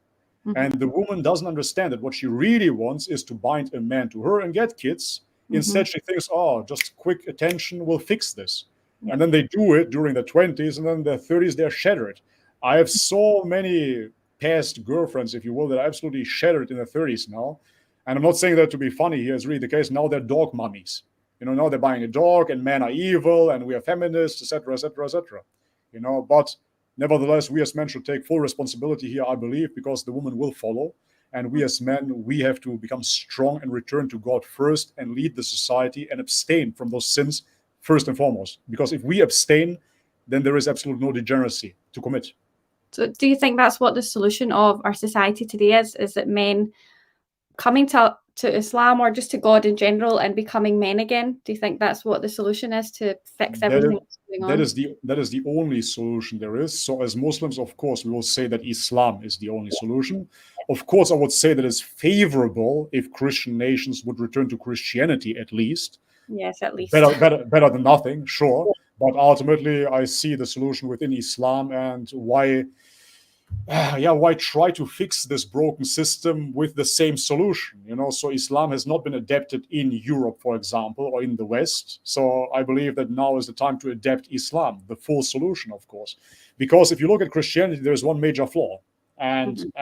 And the woman doesn't understand that what she really wants is to bind a man to her and get kids. Instead, she thinks, oh, just quick attention will fix this. And then they do it during their 20s, and then their 30s, they're shattered. I have so many past girlfriends, if you will, that are absolutely shattered in their 30s now. And I'm not saying that to be funny here. It's really the case. Now they're dog mummies. Now they're buying a dog, and men are evil, and we are feminists, etc., etc., etc. But nevertheless, we as men should take full responsibility here, I believe, because the woman will follow. And we as men, we have to become strong and return to God first and lead the society and abstain from those sins first and foremost. Because if we abstain, then there is absolutely no degeneracy to commit. So do you think that's what the solution of our society today is that men coming to Islam or just to God in general and becoming men again? Do you think that's what the solution is to fix everything that's going on? That is the only solution there is. So as Muslims, of course, we will say that Islam is the only solution. Of course, I would say that it's favorable if Christian nations would return to Christianity at least. Yes, at least. Better than nothing, sure. But ultimately, I see the solution within Islam, and why try to fix this broken system with the same solution? So Islam has not been adapted in Europe, for example, or in the West. So I believe that now is the time to adapt Islam, the full solution, of course. Because if you look at Christianity, there's one major flaw. And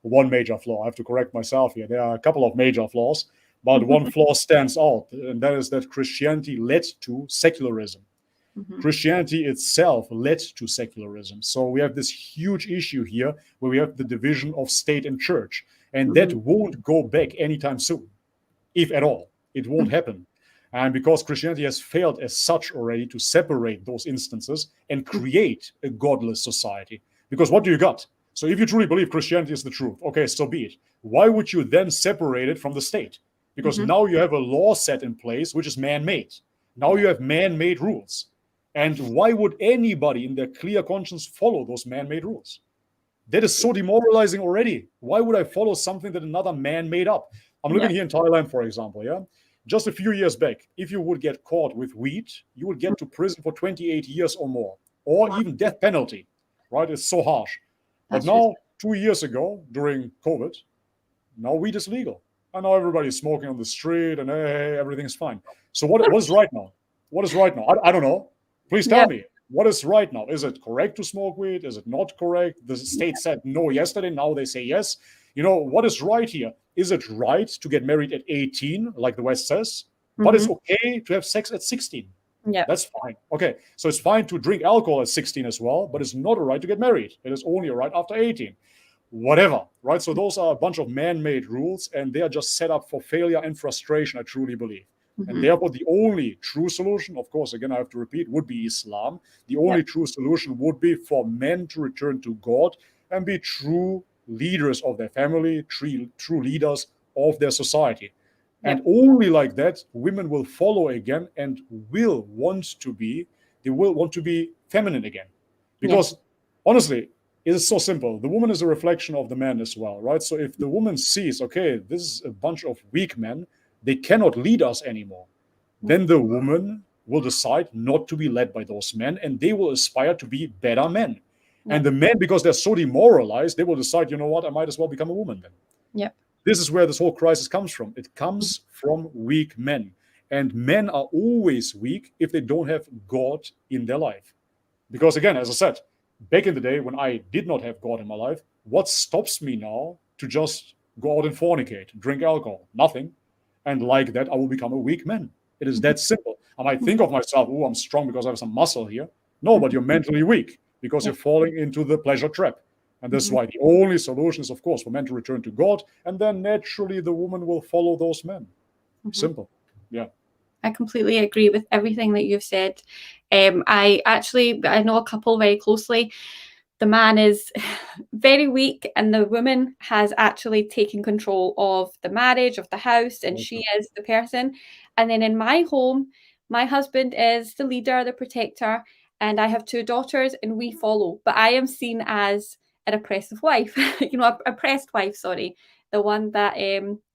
one major flaw, I have to correct myself here. There are a couple of major flaws, but one flaw stands out, and that is that Christianity led to secularism. Christianity itself led to secularism. So we have this huge issue here where we have the division of state and church. And that won't go back anytime soon, if at all. It won't happen. And because Christianity has failed as such already to separate those instances and create a godless society. Because what do you got? So if you truly believe Christianity is the truth, okay, so be it. Why would you then separate it from the state? Because now you have a law set in place which is man-made. Now you have man-made rules. And why would anybody in their clear conscience follow those man-made rules? That is so demoralizing already. Why would I follow something that another man made up? I'm living here in Thailand, for example, yeah? Just a few years back, if you would get caught with weed, you would get to prison for 28 years or more, or even death penalty, right? It's so harsh. But now, 2 years ago, during COVID, now weed is legal. And now everybody's smoking on the street and hey, everything's fine. So what is right now? What is right now? I don't know. Please tell me, what is right now? Is it correct to smoke weed? Is it not correct? The state said no yesterday. Now they say yes. What is right here? Is it right to get married at 18, like the West says? But it's okay to have sex at 16. Yeah, that's fine. Okay, so it's fine to drink alcohol at 16 as well, but it's not a right to get married. It is only a right after 18. Whatever, right? So those are a bunch of man-made rules, and they are just set up for failure and frustration, I truly believe. And therefore, the only true solution, of course, again, I have to repeat, would be Islam. The only true solution would be for men to return to God and be true leaders of their family, true leaders of their society. And only like that, women will follow again and will want to be feminine again. Because honestly, it is so simple. The woman is a reflection of the man as well, right? So if the woman sees, okay, this is a bunch of weak men, they cannot lead us anymore, then the woman will decide not to be led by those men, and they will aspire to be better men. And the men, because they're so demoralized, they will decide, you know what, I might as well become a woman then. This is where this whole crisis comes from. It comes from weak men. And men are always weak if they don't have God in their life. Because again, as I said, back in the day when I did not have God in my life, what stops me now to just go out and fornicate, drink alcohol? Nothing. And like that, I will become a weak man. It is that simple. I might think of myself, oh, I'm strong because I have some muscle here. No, but you're mentally weak because you're falling into the pleasure trap. And that's why the only solution is, of course, for men to return to God. And then naturally the woman will follow those men. Simple. Yeah. I completely agree with everything that you've said. I know a couple very closely. The man is very weak and the woman has actually taken control of the marriage, of the house, and she is the person. And then in my home, my husband is the leader, the protector, and I have 2 daughters and we follow. But I am seen as an oppressive wife, oppressed wife, sorry. The one that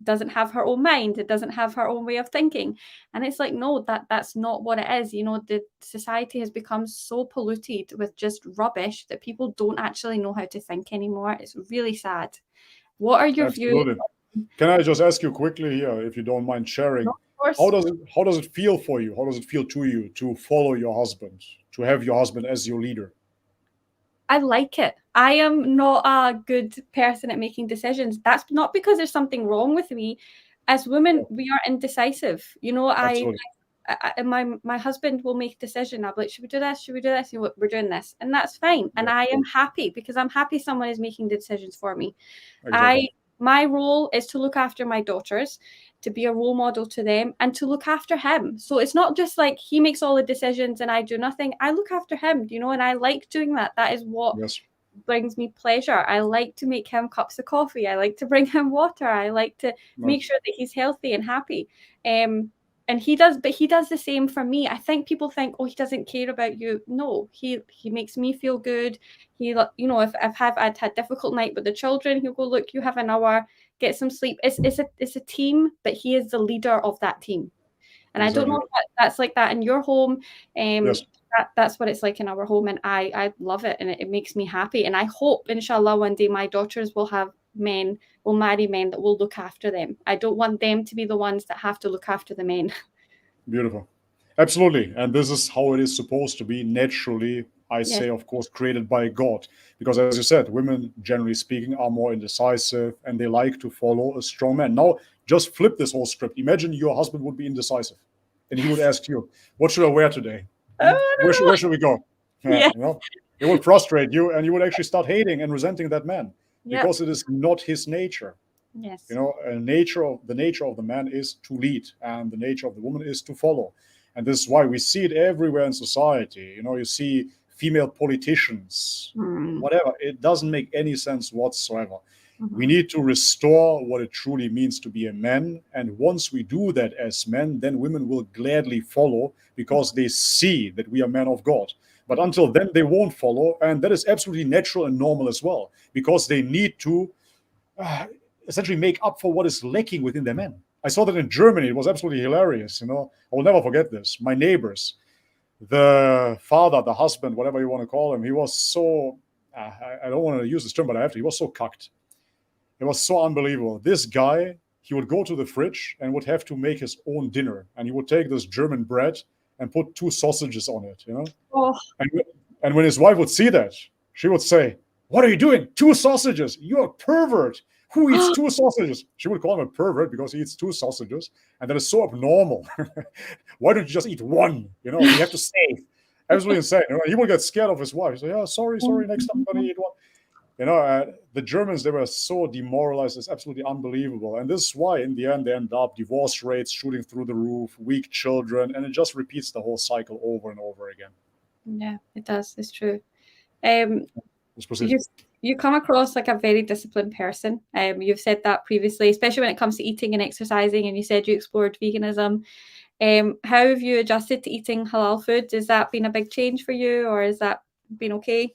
doesn't have her own mind, it doesn't have her own way of thinking. And it's like, no, that's not what it is. The society has become so polluted with just rubbish that people don't actually know how to think anymore. It's really sad. What are your views? Can I just ask you quickly here, if you don't mind sharing? No, of course. How does it feel for you? How does it feel to you to follow your husband, to have your husband as your leader? I like it. I am not a good person at making decisions. That's not because there's something wrong with me. As women, we are indecisive. My husband will make a decision. I'll be like, should we do this? Should we do this? We're doing this. And that's fine. And I am happy because I'm happy someone is making the decisions for me. Exactly. My role is to look after my daughters, to be a role model to them, and to look after him. So it's not just like he makes all the decisions and I do nothing. I look after him, and I like doing that. That is what brings me pleasure. I like to make him cups of coffee. I like to bring him water. I like to make sure that he's healthy and happy. And he does the same for me. I think people think, oh, he doesn't care about you. No, he makes me feel good. If I've had a difficult night with the children, he'll go, look, you have an hour, get some sleep. It's a team, but he is the leader of that team. And I don't know if that's like that in your home. That's what it's like in our home, and I love it, and it makes me happy. And I hope, inshallah, one day my daughters will marry men that will look after them. I don't want them to be the ones that have to look after the men. Beautiful. Absolutely. And this is how it is supposed to be naturally, say, of course, created by God. Because as you said, women, generally speaking, are more indecisive and they like to follow a strong man. Now, just flip this whole script. Imagine your husband would be indecisive and he would ask you, what should I wear today? Where should we go? It would frustrate you and you would actually start hating and resenting that man because it is not his nature. Yes. The nature of the man is to lead and the nature of the woman is to follow. And this is why we see it everywhere in society. You see female politicians, whatever. It doesn't make any sense whatsoever. We need to restore what it truly means to be a man. And once we do that as men, then women will gladly follow because they see that we are men of God. But until then, they won't follow. And that is absolutely natural and normal as well, because they need to essentially make up for what is lacking within their men. I saw that in Germany. It was absolutely hilarious. I will never forget this. My neighbors, the father, the husband, whatever you want to call him, he was so, I don't want to use this term, but I have to. He was so cucked. It was so unbelievable. This guy, he would go to the fridge and would have to make his own dinner. And he would take this German bread and put 2 sausages on it, Oh. And when his wife would see that, she would say, what are you doing? 2 sausages. You're a pervert. Who eats 2 sausages? She would call him a pervert because he eats 2 sausages. And that is so abnormal. Why don't you just eat 1? We have to save. Absolutely insane. He would get scared of his wife. He'd say, yeah, sorry. Next time I'm going to eat 1. The Germans, they were so demoralized. It's absolutely unbelievable. And this is why, in the end, they end up divorce rates shooting through the roof, weak children, and it just repeats the whole cycle over and over again. Yeah, it does. It's true. You come across like a very disciplined person. You've said that previously, especially when it comes to eating and exercising, and you said you explored veganism. How have you adjusted to eating halal food? Has that been a big change for you, or has that been okay?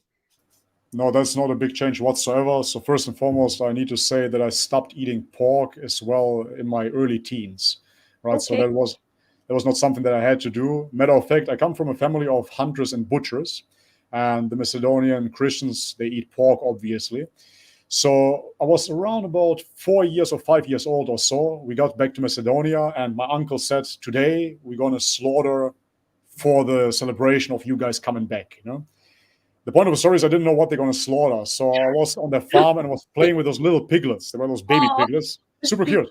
No, that's not a big change whatsoever. So first and foremost, I need to say that I stopped eating pork as well in my early teens, right? Okay. So that was not something that I had to do. Matter of fact, I come from a family of hunters and butchers, and the Macedonian Christians, they eat pork, obviously. So I was around about 4 years or 5 years old or so. We got back to Macedonia, and my uncle said, today we're going to slaughter for the celebration of you guys coming back, The point of the story is I didn't know what they're going to slaughter. So I was on their farm and was playing with those little piglets. They were those baby piglets. Super cute.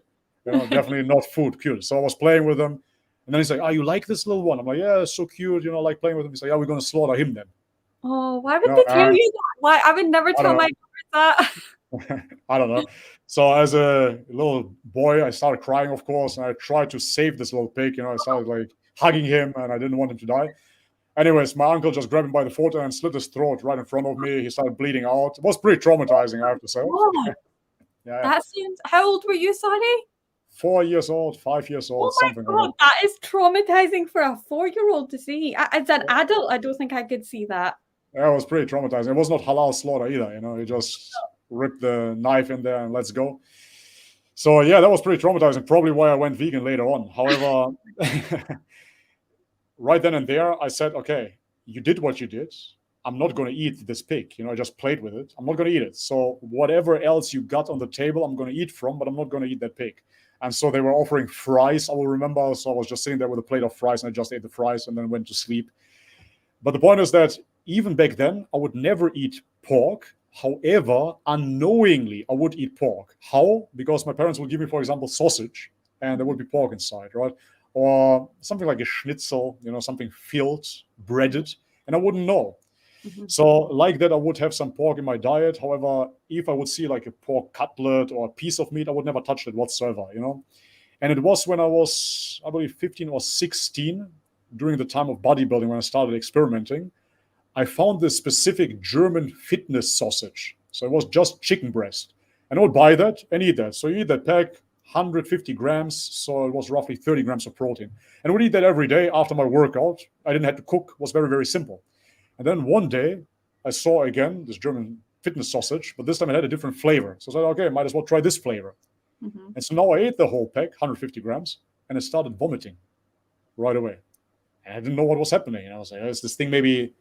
Definitely not food, cute. So I was playing with him, and then he's like, "Oh, you like this little one?" I'm like, "Yeah, it's so cute, I like playing with him." He's like, "Yeah, we're gonna slaughter him then." Oh, why would they tell you that? Why? I would never tell my daughters that. I don't know. So as a little boy, I started crying, of course, and I tried to save this little pig. I started like hugging him, and I didn't want him to die. Anyways, my uncle just grabbed him by the foot and slit his throat right in front of me. He started bleeding out. It was pretty traumatizing, I have to say. Yeah. That seems. How old were you, sorry? 4 years old, 5 years old, something like that. That is traumatizing for a 4-year-old to see. As an adult, I don't think I could see that. Yeah, it was pretty traumatizing. It was not halal slaughter either. He just ripped the knife in there and let's go. So yeah, that was pretty traumatizing. Probably why I went vegan later on. However, right then and there, I said, okay, you did what you did. I'm not going to eat this pig. I just played with it. I'm not going to eat it. So whatever else you got on the table, I'm going to eat from, but I'm not going to eat that pig. And so they were offering fries, I will remember. So I was just sitting there with a plate of fries, and I just ate the fries and then went to sleep. But the point is that even back then, I would never eat pork. However, unknowingly, I would eat pork. How? Because my parents would give me, for example, sausage, and there would be pork inside, right? Or something like a schnitzel, something filled, breaded, and I wouldn't know. So like that, I would have some pork in my diet. However, if I would see like a pork cutlet or a piece of meat, I would never touch it whatsoever, And it was when I was, I believe, 15 or 16, during the time of bodybuilding, when I started experimenting, I found this specific German fitness sausage. So it was just chicken breast. And I would buy that and eat that. So you eat that pack, 150 grams. So it was roughly 30 grams of protein. And I would eat that every day after my workout. I didn't have to cook. It was very, very simple. And then one day, I saw again this German fitness sausage, but this time it had a different flavor. So I said, okay, might as well try this flavor. And so now I ate the whole pack, 150 grams, and I started vomiting right away. And I didn't know what was happening. I was like, is this thing maybe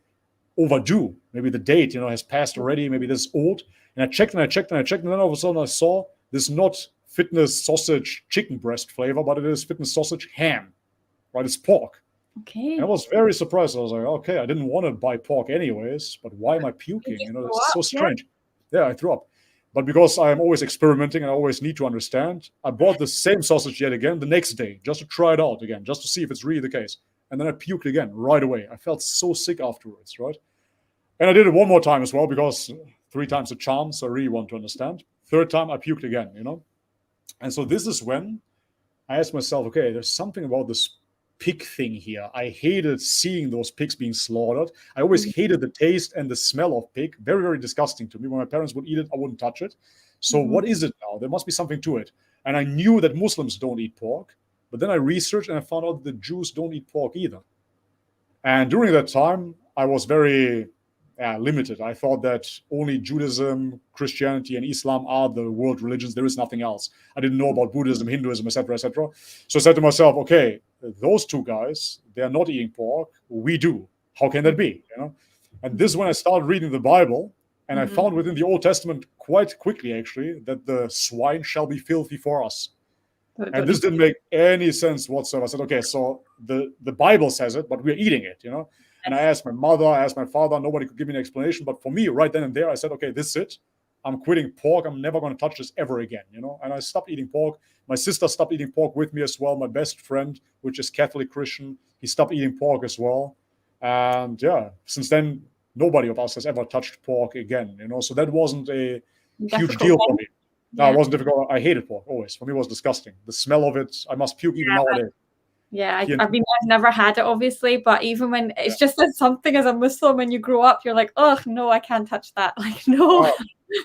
overdue? Maybe the date, has passed already. Maybe this is old. And I checked and I checked and I checked. And then all of a sudden I saw this not fitness sausage chicken breast flavor, but it is fitness sausage ham, right? It's pork. Okay. And I was very surprised. I was like, okay, I didn't want to buy pork anyways, but why am I puking? It's so strange. Yeah, I threw up. But because I'm always experimenting and I always need to understand, I bought the same sausage yet again the next day, just to try it out again, just to see if it's really the case. And then I puked again right away. I felt so sick afterwards, right? And I did it one more time as well, because 3 times a charm, so I really want to understand. 3rd time, I puked again, And so this is when I asked myself, okay, there's something about this pig thing here. I hated seeing those pigs being slaughtered. I always hated the taste and the smell of pig. Very, very disgusting to me. When my parents would eat it, I wouldn't touch it. So what is it now? There must be something to it. And I knew that Muslims don't eat pork, but then I researched and I found out that Jews don't eat pork either. And during that time, I was very limited. I thought that only Judaism, Christianity, and Islam are the world religions. There is nothing else. I didn't know about Buddhism, Hinduism, etc., etc. So I said to myself, okay, those 2 guys, they are not eating pork. We do. How can that be? And this is when I started reading the Bible, and I found within the Old Testament quite quickly, actually, that the swine shall be filthy for us. And this didn't make any sense whatsoever. I said, okay, so the Bible says it, but we're eating it, And I asked my mother, I asked my father, nobody could give me an explanation. But for me, right then and there, I said, okay, this is it. I'm quitting pork. I'm never going to touch this ever again, And I stopped eating pork. My sister stopped eating pork with me as well. My best friend, which is Catholic Christian, he stopped eating pork as well. And yeah, since then, nobody of us has ever touched pork again, So that wasn't a huge deal for me. No, it wasn't difficult. I hated pork always. For me, it was disgusting. The smell of it, I must puke even nowadays. Yeah, I've never had it, obviously, but even when it's just something as a Muslim, when you grow up, you're like, oh no, I can't touch that. Like, no.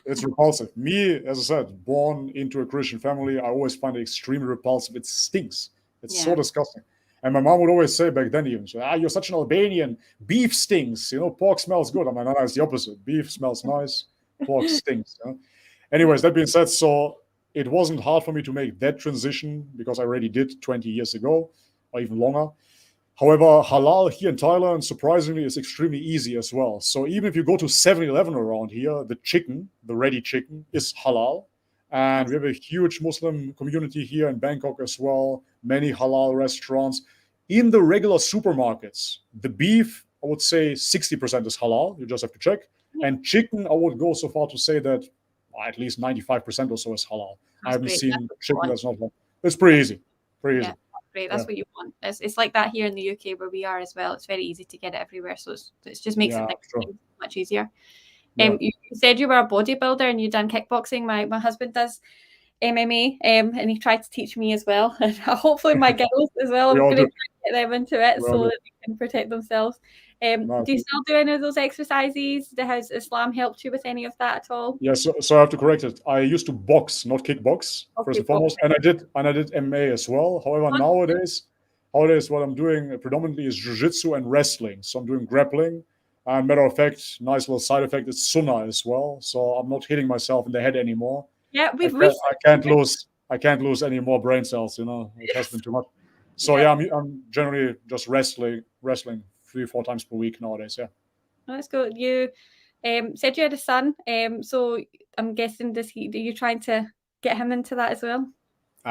It's repulsive. Me, as I said, born into a Christian family, I always find it extremely repulsive. It stinks. It's so disgusting. And my mom would always say back then, even, you're such an Albanian. Beef stinks. Pork smells good. I'm like, no, it's the opposite. Beef smells nice. Pork stinks. Anyways, that being said, so it wasn't hard for me to make that transition because I already did 20 years ago, or even longer. However, halal here in Thailand, surprisingly, is extremely easy as well. So even if you go to 7-Eleven around here, the chicken, the ready chicken, is halal. And we have a huge Muslim community here in Bangkok as well, many halal restaurants. In the regular supermarkets, the beef, I would say 60% is halal. You just have to check. And chicken, I would go so far to say that at least 95% or so is halal. I haven't seen chicken that's not halal. It's pretty easy. Pretty easy. Yeah, great. That's what you want. It's like that here in the UK where we are as well. It's very easy to get it everywhere, so it just makes it much easier. Yeah. You said you were a bodybuilder and you've done kickboxing. My husband does MMA, and he tried to teach me as well. And hopefully my girls as well. I'm going to get them into it so that they can protect themselves. Do you still do any of those exercises? Has Islam helped you with any of that at all? Yeah, so I have to correct it. I used to box, not kickbox, first and foremost, and I did MMA as well. However, nowadays what I'm doing predominantly is jiu-jitsu and wrestling. So I'm doing grappling. And matter of fact, nice little side effect, it's sunnah as well. So I'm not hitting myself in the head anymore. Yeah, I can't lose any more brain cells. It has been too much. So I'm generally just wrestling 3-4 times per week nowadays. Yeah. That's good. You said you had a son. So I'm guessing are you trying to get him into that as well?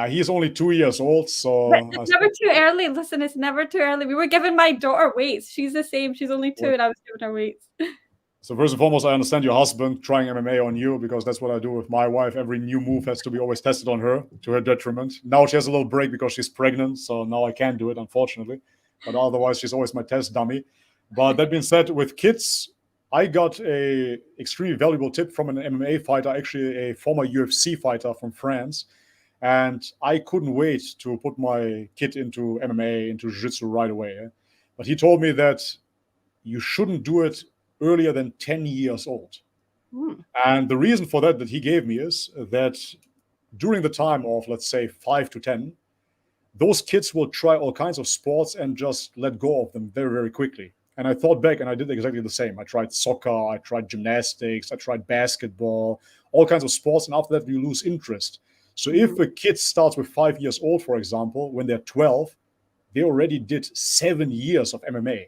He's only 2 years old, so it's never too early. Listen, it's never too early. We were giving my daughter weights. She's the same. She's only 2, and I was giving her weights. So first and foremost, I understand your husband trying MMA on you, because that's what I do with my wife. Every new move has to be always tested on her, to her detriment. Now she has a little break because she's pregnant, so now I can't do it, unfortunately. But otherwise, she's always my test dummy. But that being said, with kids, I got a extremely valuable tip from an MMA fighter, actually a former UFC fighter from France. And I couldn't wait to put my kid into MMA, into jiu-jitsu right away. But he told me that you shouldn't do it earlier than 10 years old. And the reason for that he gave me is that during the time of, let's say, 5 to 10, those kids will try all kinds of sports and just let go of them very, very quickly. And I thought back, and I did exactly the same. I tried soccer, I tried gymnastics, I tried basketball, all kinds of sports. And after that, you lose interest. So if a kid starts with 5 years old, for example, when they're 12, they already did 7 years of MMA.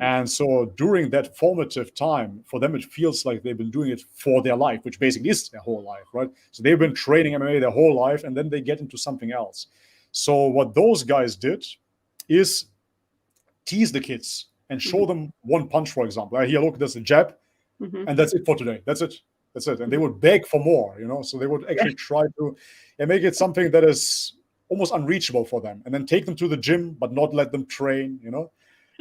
And so during that formative time, for them, it feels like they've been doing it for their life, which basically is their whole life, right? So they've been training MMA their whole life, and then they get into something else. So what those guys did is tease the kids and show them one punch, for example. Here, look, there's a jab, and that's it for today. That's it. And they would beg for more, So they would actually try to make it something that is almost unreachable for them, and then take them to the gym, but not let them train,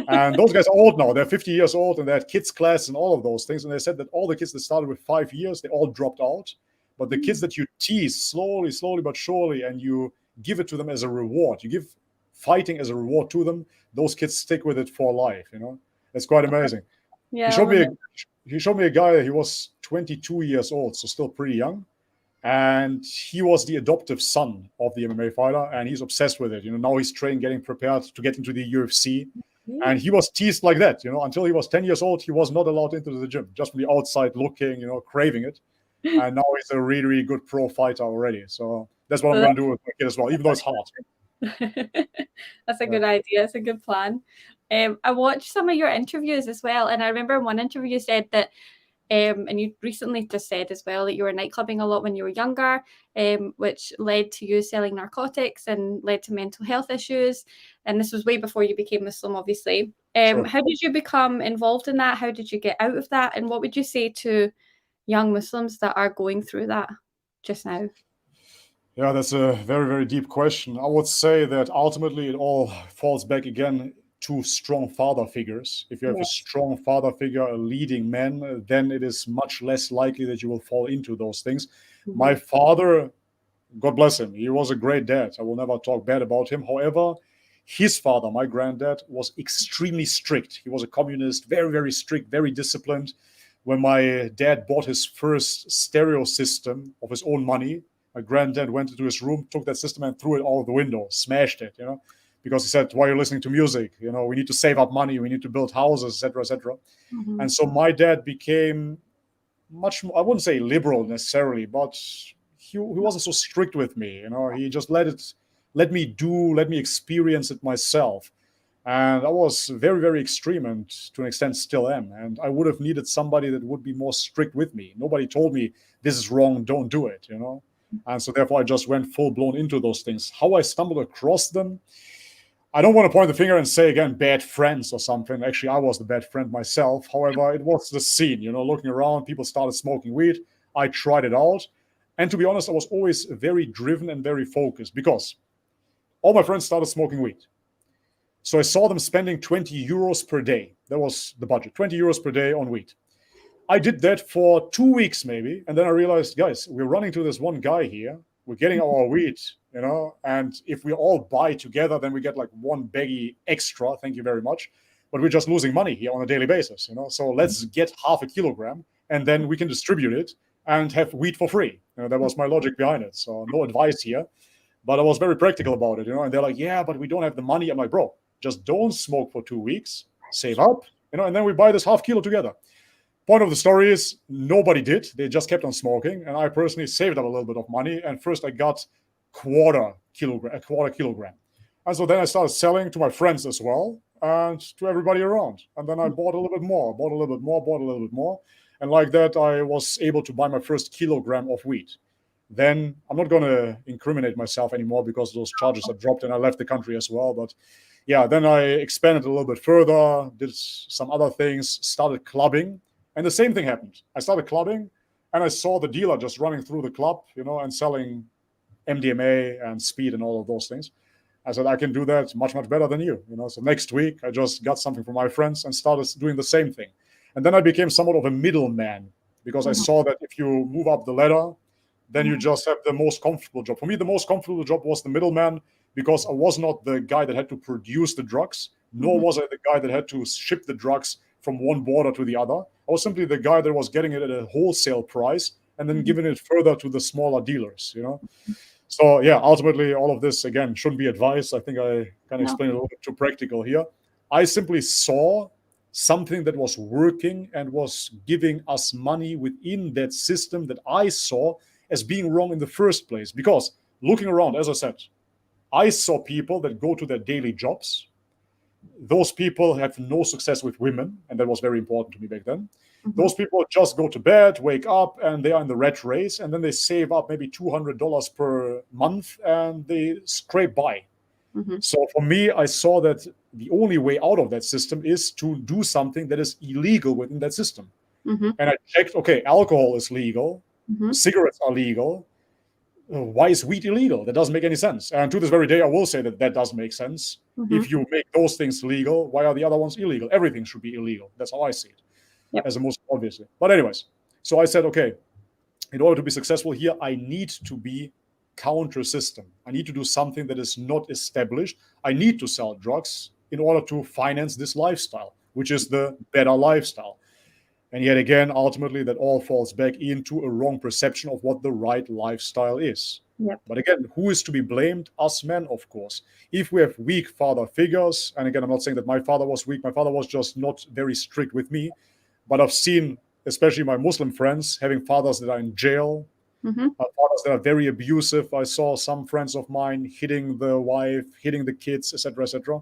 And those guys are old now. They're 50 years old, and they had kids class and all of those things. And they said that all the kids that started with 5 years, they all dropped out. But the kids that you tease slowly but surely, and you give it to them as a reward, you give fighting as a reward to them, those kids stick with it for life. It's quite amazing. Yeah, he showed me a guy. He was 22 years old, so still pretty young. And he was the adoptive son of the MMA fighter, and he's obsessed with it. Now he's training, getting prepared to get into the UFC. And he was teased like that, until he was 10 years old. He was not allowed into the gym, just from the outside looking, craving it. And now he's a really, really good pro fighter already. So that's what I'm going to do with my kid as well, even though it's hard. That's a good idea. It's a good plan. I watched some of your interviews as well. And I remember in one interview you said that, and you recently just said as well that you were nightclubbing a lot when you were younger, which led to you selling narcotics and led to mental health issues. And this was way before you became Muslim, obviously. Sure. How did you become involved in that? How did you get out of that? And what would you say to young Muslims that are going through that just now? Yeah, that's a very, very deep question. I would say that ultimately it all falls back again to strong father figures. If you have a strong father figure, a leading man, then it is much less likely that you will fall into those things. My father, God bless him, he was a great dad. I will never talk bad about him. However, his father, my granddad, was extremely strict. He was a communist, very, very strict, very disciplined. When my dad bought his first stereo system of his own money, my granddad went into his room, took that system and threw it out of the window, smashed it, because he said, why are you listening to music? We need to save up money. We need to build houses, etc., etc. And so my dad became much more, I wouldn't say liberal necessarily, but he wasn't so strict with me. He just let me experience it myself. And I was very, very extreme, and to an extent still am. And I would have needed somebody that would be more strict with me. Nobody told me this is wrong, don't do it, And so therefore I just went full blown into those things. How I stumbled across them, I don't want to point the finger and say again, bad friends or something. Actually, I was the bad friend myself. However, it was the scene, looking around, people started smoking weed. I tried it out. And to be honest, I was always very driven and very focused because all my friends started smoking weed. So I saw them spending 20 euros per day. That was the budget, 20 euros per day on weed. I did that for 2 weeks maybe. And then I realized, guys, we're running to this one guy here. We're getting our weed, and if we all buy together, then we get like one baggie extra. Thank you very much. But we're just losing money here on a daily basis, So let's get half a kilogram and then we can distribute it and have weed for free. That was my logic behind it. So no advice here, but I was very practical about it, And they're like, yeah, but we don't have the money. I'm like, bro, just don't smoke for 2 weeks, save up, and then we buy this half kilo together. Point of the story is nobody did. They just kept on smoking. And I personally saved up a little bit of money. And first I got a quarter kilogram. And so then I started selling to my friends as well and to everybody around. And then I bought a little bit more. And like that, I was able to buy my first kilogram of weed. Then I'm not going to incriminate myself anymore because those charges are dropped and I left the country as well. But yeah, then I expanded a little bit further, did some other things, started clubbing. And the same thing happened. I started clubbing and I saw the dealer just running through the club, and selling MDMA and speed and all of those things. I said, I can do that much, much better than you. So next week, I just got something from my friends and started doing the same thing. And then I became somewhat of a middleman because I saw that if you move up the ladder, then you just have the most comfortable job. For me, the most comfortable job was the middleman because I was not the guy that had to produce the drugs, nor was I the guy that had to ship the drugs from one border to the other. I was simply the guy that was getting it at a wholesale price and then giving it further to the smaller dealers, So yeah, ultimately all of this, again, shouldn't be advice. I think I can explain it a little bit too practical here. I simply saw something that was working and was giving us money within that system that I saw as being wrong in the first place. Because looking around, as I said, I saw people that go to their daily jobs. Those people have no success with women, and that was very important to me back then. Those people just go to bed, wake up, and they are in the rat race, and then they save up maybe $200 per month, and they scrape by. So for me, I saw that the only way out of that system is to do something that is illegal within that system. And I checked, okay, alcohol is legal, cigarettes are legal. Why is weed illegal? That doesn't make any sense. And to this very day, I will say that that does make sense. If you make those things legal, why are the other ones illegal? Everything should be illegal. That's how I see it, as the most obviously. But anyways, so I said, okay, in order to be successful here, I need to be counter-system. I need to do something that is not established. I need to sell drugs in order to finance this lifestyle, which is the better lifestyle. And yet again, ultimately, that all falls back into a wrong perception of what the right lifestyle is. But again, who is to be blamed? Us men, of course. If we have weak father figures, and again, I'm not saying that my father was weak. My father was just not very strict with me. But I've seen, especially my Muslim friends, having fathers that are in jail, fathers that are very abusive. I saw some friends of mine hitting the wife, hitting the kids, etc., etc.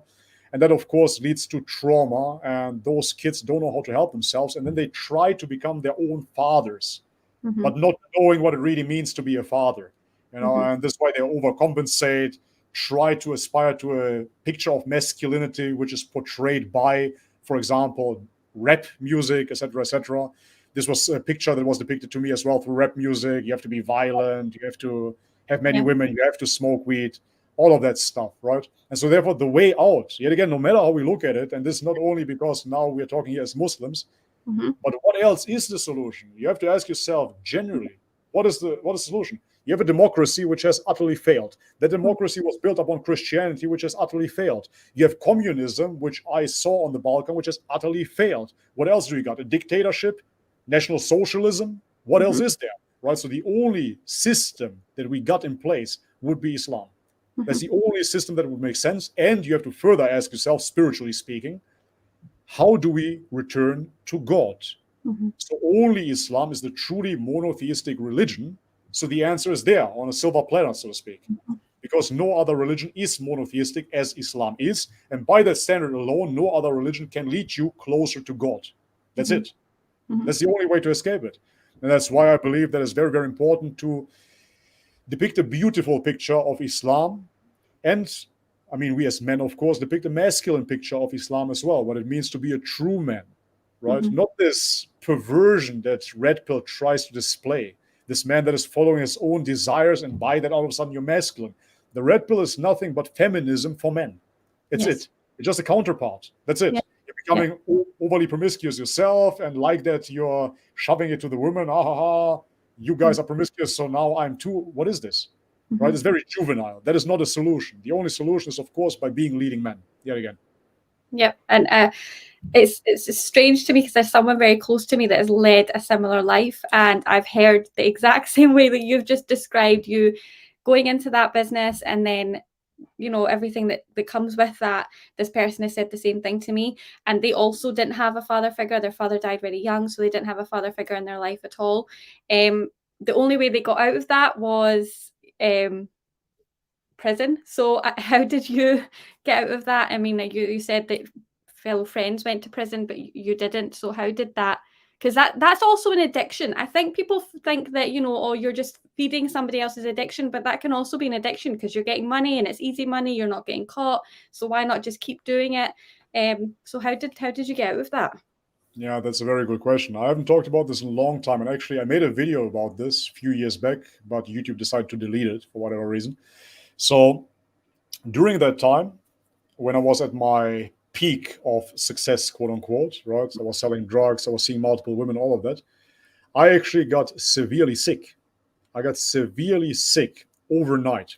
And that, of course, leads to trauma. And those kids don't know how to help themselves. And then they try to become their own fathers, but not knowing what it really means to be a father. And this is why they overcompensate, try to aspire to a picture of masculinity, which is portrayed by, for example, rap music, etc., etc. This was a picture that was depicted to me as well through rap music. You have to be violent. You have to have many women. You have to smoke weed. All of that stuff, right? And so therefore the way out, yet again, no matter how we look at it, and this is not only because now we're talking here as Muslims, but what else is the solution? You have to ask yourself generally, what is the solution? You have a democracy which has utterly failed. That democracy was built upon Christianity, which has utterly failed. You have communism, which I saw on the Balkans, which has utterly failed. What else do you got? A dictatorship, National Socialism? What else is there? Right? So the only system that we got in place would be Islam. That's the only system that would make sense. And you have to further ask yourself, spiritually speaking, how do we return to God? So only Islam is the truly monotheistic religion. So the answer is there on a silver platter, so to speak, because no other religion is monotheistic as Islam is. And by that standard alone, no other religion can lead you closer to God. That's it. That's the only way to escape it. And that's why I believe that it's very, very important to depict a beautiful picture of Islam. And I mean, we as men, of course, depict a masculine picture of Islam as well, what it means to be a true man, right? Not this perversion that Red Pill tries to display. this man that is following his own desires, and by that all of a sudden you're masculine. The red pill is nothing but feminism for men. It's Yes. it's just a counterpart. That's it. Yeah. You're becoming overly promiscuous yourself, and like that you're shoving it to the woman. Ah ha ha, you guys are promiscuous, so now I'm too. What is this? Right? It's very juvenile. That is not a solution. The only solution is, of course, by being leading men. Yet again. Yeah, and it's strange to me because there's someone very close to me that has led a similar life, and I've heard the exact same way that you've just described, you going into that business, and then everything that comes with that. This person has said the same thing to me, and they also didn't have a father figure. Their father died very young, so they didn't have a father figure in their life at all. The only way they got out of that was prison. So how did you get out of that? I mean, you said that fellow friends went to prison, but you didn't. So how did that? Because that's also an addiction. I think people think that, oh, you're just feeding somebody else's addiction, but that can also be an addiction because you're getting money and it's easy money. You're not getting caught. So why not just keep doing it? So how did you get out of that? Yeah, that's a very good question. I haven't talked about this in a long time, and actually I made a video about this a few years back, but YouTube decided to delete it for whatever reason. So during that time, when I was at my peak of success, quote unquote, right? So I was selling drugs, I was seeing multiple women, all of that. I actually got severely sick. I got severely sick overnight.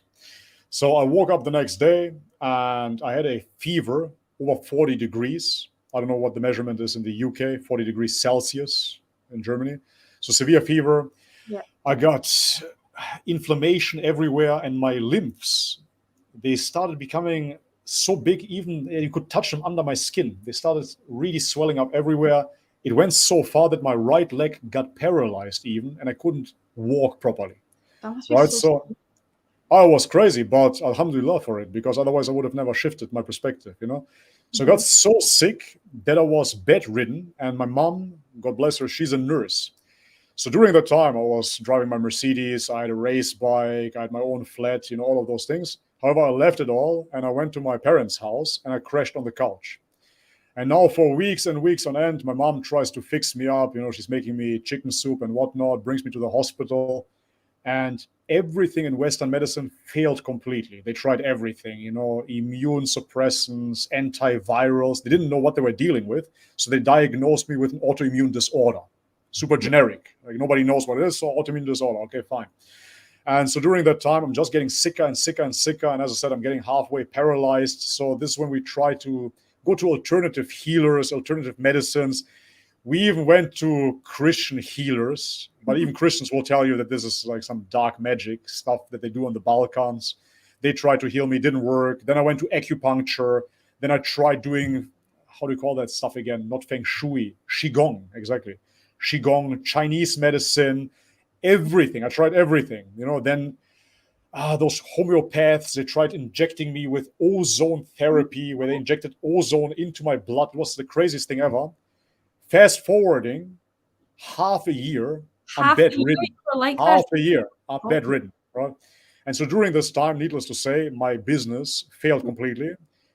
So I woke up the next day and I had a fever over 40 degrees. I don't know what the measurement is in the UK, 40 degrees Celsius in Germany. So severe fever. Yeah. I got inflammation everywhere, and my lymphs, they started becoming so big, even you could touch them under my skin. They started really swelling up everywhere. It went so far that my right leg got paralyzed even, and I couldn't walk properly. That must be Right? so So I was crazy, but alhamdulillah for it, because otherwise I would have never shifted my perspective, So I got so sick that I was bedridden, and my mom, God bless her, she's a nurse. So during that time, I was driving my Mercedes, I had a race bike, I had my own flat, all of those things. However, I left it all and I went to my parents' house and I crashed on the couch. And now for weeks and weeks on end, my mom tries to fix me up. She's making me chicken soup and whatnot, brings me to the hospital. And everything in Western medicine failed completely. They tried everything, immune suppressants, antivirals. They didn't know what they were dealing with. So they diagnosed me with an autoimmune disorder. Super generic. Like nobody knows what it is. So autoimmune disorder. Okay, fine. And so during that time, I'm just getting sicker and sicker and sicker. And as I said, I'm getting halfway paralyzed. So this is when we try to go to alternative healers, alternative medicines. We even went to Christian healers, but even Christians will tell you that this is like some dark magic stuff that they do on the Balkans. They tried to heal me, didn't work. Then I went to acupuncture. Then I tried doing, how do you call that stuff again? Not feng shui, qigong, exactly. Qigong, Chinese medicine, everything. I tried everything, Then those homeopaths, they tried injecting me with ozone therapy, where they injected ozone into my blood. It was the craziest thing ever. Fast forwarding half a year, I'm bedridden. Half a year, I'm bedridden, right? And so during this time, needless to say, my business failed completely.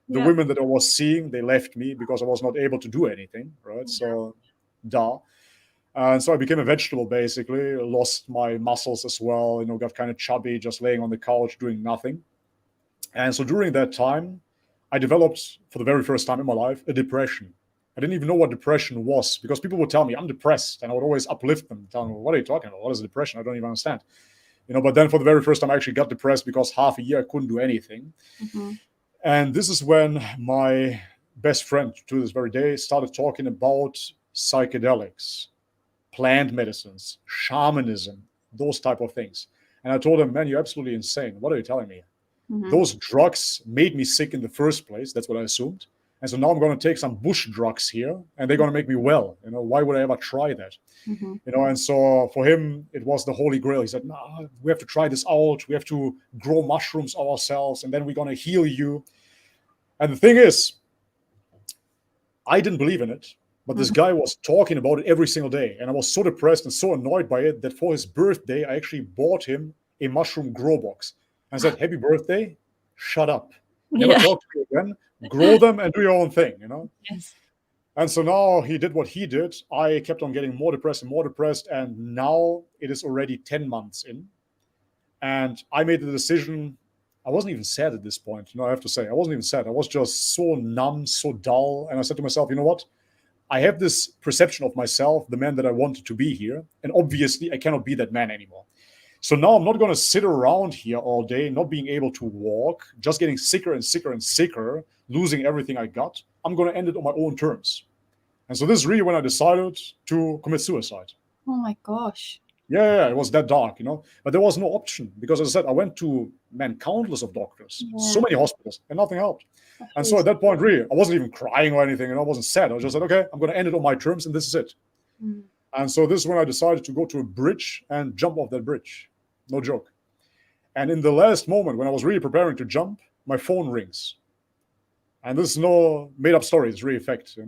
The women that I was seeing, they left me because I was not able to do anything, right? So, And so I became a vegetable, basically. Lost my muscles as well, got kind of chubby, just laying on the couch, doing nothing. And so during that time, I developed, for the very first time in my life, a depression. I didn't even know what depression was, because people would tell me I'm depressed, and I would always uplift them, tell them, what are you talking about? What is depression? I don't even understand. But then for the very first time, I actually got depressed because half a year I couldn't do anything. Mm-hmm. And this is when my best friend, to this very day, started talking about psychedelics, plant medicines, shamanism, those type of things. And I told him, man, you're absolutely insane. What are you telling me? Mm-hmm. Those drugs made me sick in the first place. That's what I assumed. And so now I'm going to take some bush drugs here, and they're going to make me well. Why would I ever try that? Mm-hmm. And so for him, it was the holy grail. He said, no, we have to try this out. We have to grow mushrooms ourselves, and then we're going to heal you. And the thing is, I didn't believe in it, but this guy was talking about it every single day. And I was so depressed and so annoyed by it that for his birthday, I actually bought him a mushroom grow box. And I said, happy birthday, shut up. Never talk to me again. Grow them and do your own thing, Yes. And so now he did what he did. I kept on getting more depressed and more depressed. And now it is already 10 months in. And I made the decision. I wasn't even sad at this point. I have to say, I wasn't even sad. I was just so numb, so dull. And I said to myself, you know what? I have this perception of myself, the man that I wanted to be here. And obviously, I cannot be that man anymore. So now I'm not going to sit around here all day, not being able to walk, just getting sicker and sicker and sicker, losing everything I got. I'm going to end it on my own terms. And so this is really when I decided to commit suicide. Oh my gosh. Yeah, it was that dark, But there was no option because, as I said, I went to, countless of doctors, so many hospitals, and nothing helped. And so at that point, really, I wasn't even crying or anything, I wasn't sad. I just said, okay, I'm going to end it on my terms, and this is it. Mm. And so this is when I decided to go to a bridge and jump off that bridge. No joke. And in the last moment, when I was really preparing to jump, my phone rings. And this is no made-up story. It's really fact. I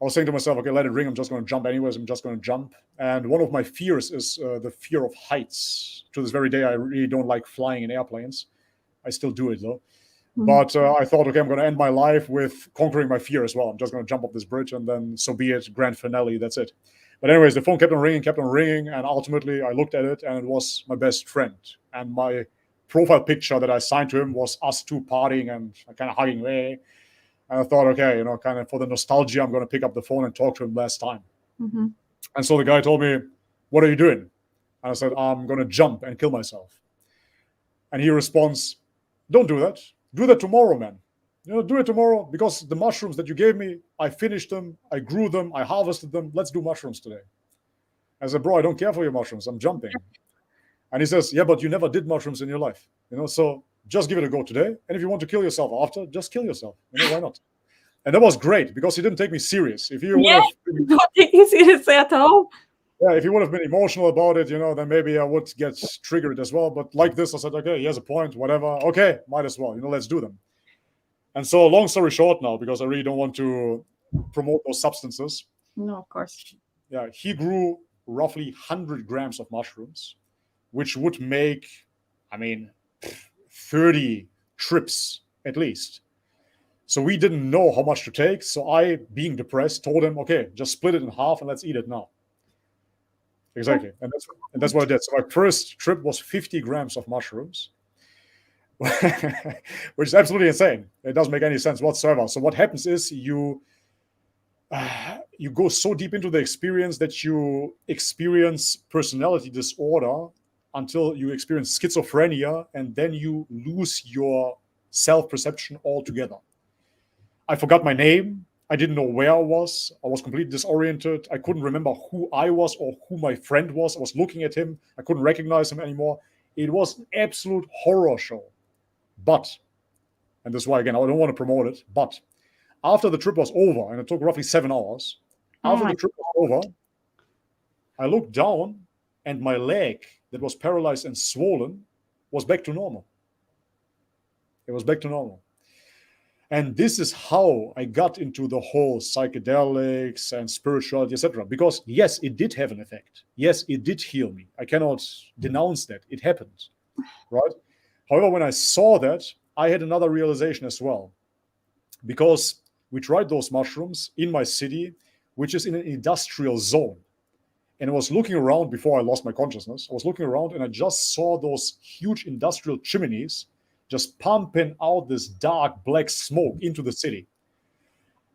was saying to myself, okay, let it ring. I'm just going to jump anyways. I'm just going to jump. And one of my fears is the fear of heights. To this very day, I really don't like flying in airplanes. I still do it, though. But I thought, okay, I'm going to end my life with conquering my fear as well. I'm just going to jump off this bridge, and then so be it, grand finale, that's it. But anyways, the phone kept on ringing, and ultimately I looked at it, and it was my best friend. And my profile picture that I signed to him was us two partying and kind of hugging away. And I thought, okay, kind of for the nostalgia, I'm going to pick up the phone and talk to him last time. Mm-hmm. And so the guy told me, what are you doing? And I said, I'm going to jump and kill myself. And he responds, don't do that. Do that tomorrow, man. Do it tomorrow, because the mushrooms that you gave me, I finished them, I grew them, I harvested them. Let's do mushrooms today. I said, bro, I don't care for your mushrooms. I'm jumping. And he says, yeah, but you never did mushrooms in your life. So just give it a go today. And if you want to kill yourself after, just kill yourself. Why not? And that was great because he didn't take me serious. If he would have not take you seriously at all. Yeah, if he would have been emotional about it, then maybe I would get triggered as well. But like this, I said, okay, he has a point, whatever. Okay, might as well, let's do them. And so long story short now, because I really don't want to promote those substances. No, of course. Yeah, he grew roughly 100 grams of mushrooms, which would make, 30 trips at least. So we didn't know how much to take. So I, being depressed, told him, okay, just split it in half and let's eat it now. Exactly. And that's what I did. So my first trip was 50 grams of mushrooms, which is absolutely insane. It doesn't make any sense whatsoever. So what happens is you go so deep into the experience that you experience personality disorder until you experience schizophrenia, and then you lose your self-perception altogether. I forgot my name. I didn't know where I was. I was completely disoriented. I couldn't remember who I was or who my friend was. I was looking at him. I couldn't recognize him anymore. It was an absolute horror show. But, and this is why, again, I don't want to promote it, but after the trip was over, and it took roughly 7 hours, after the trip was over, I looked down, and my leg that was paralyzed and swollen was back to normal. It was back to normal. And this is how I got into the whole psychedelics and spirituality, etc. Because yes, it did have an effect. Yes, it did heal me. I cannot denounce that. It happened, right? However, when I saw that, I had another realization as well. Because we tried those mushrooms in my city, which is in an industrial zone. And I was looking around before I lost my consciousness. I was looking around and I just saw those huge industrial chimneys just pumping out this dark black smoke into the city.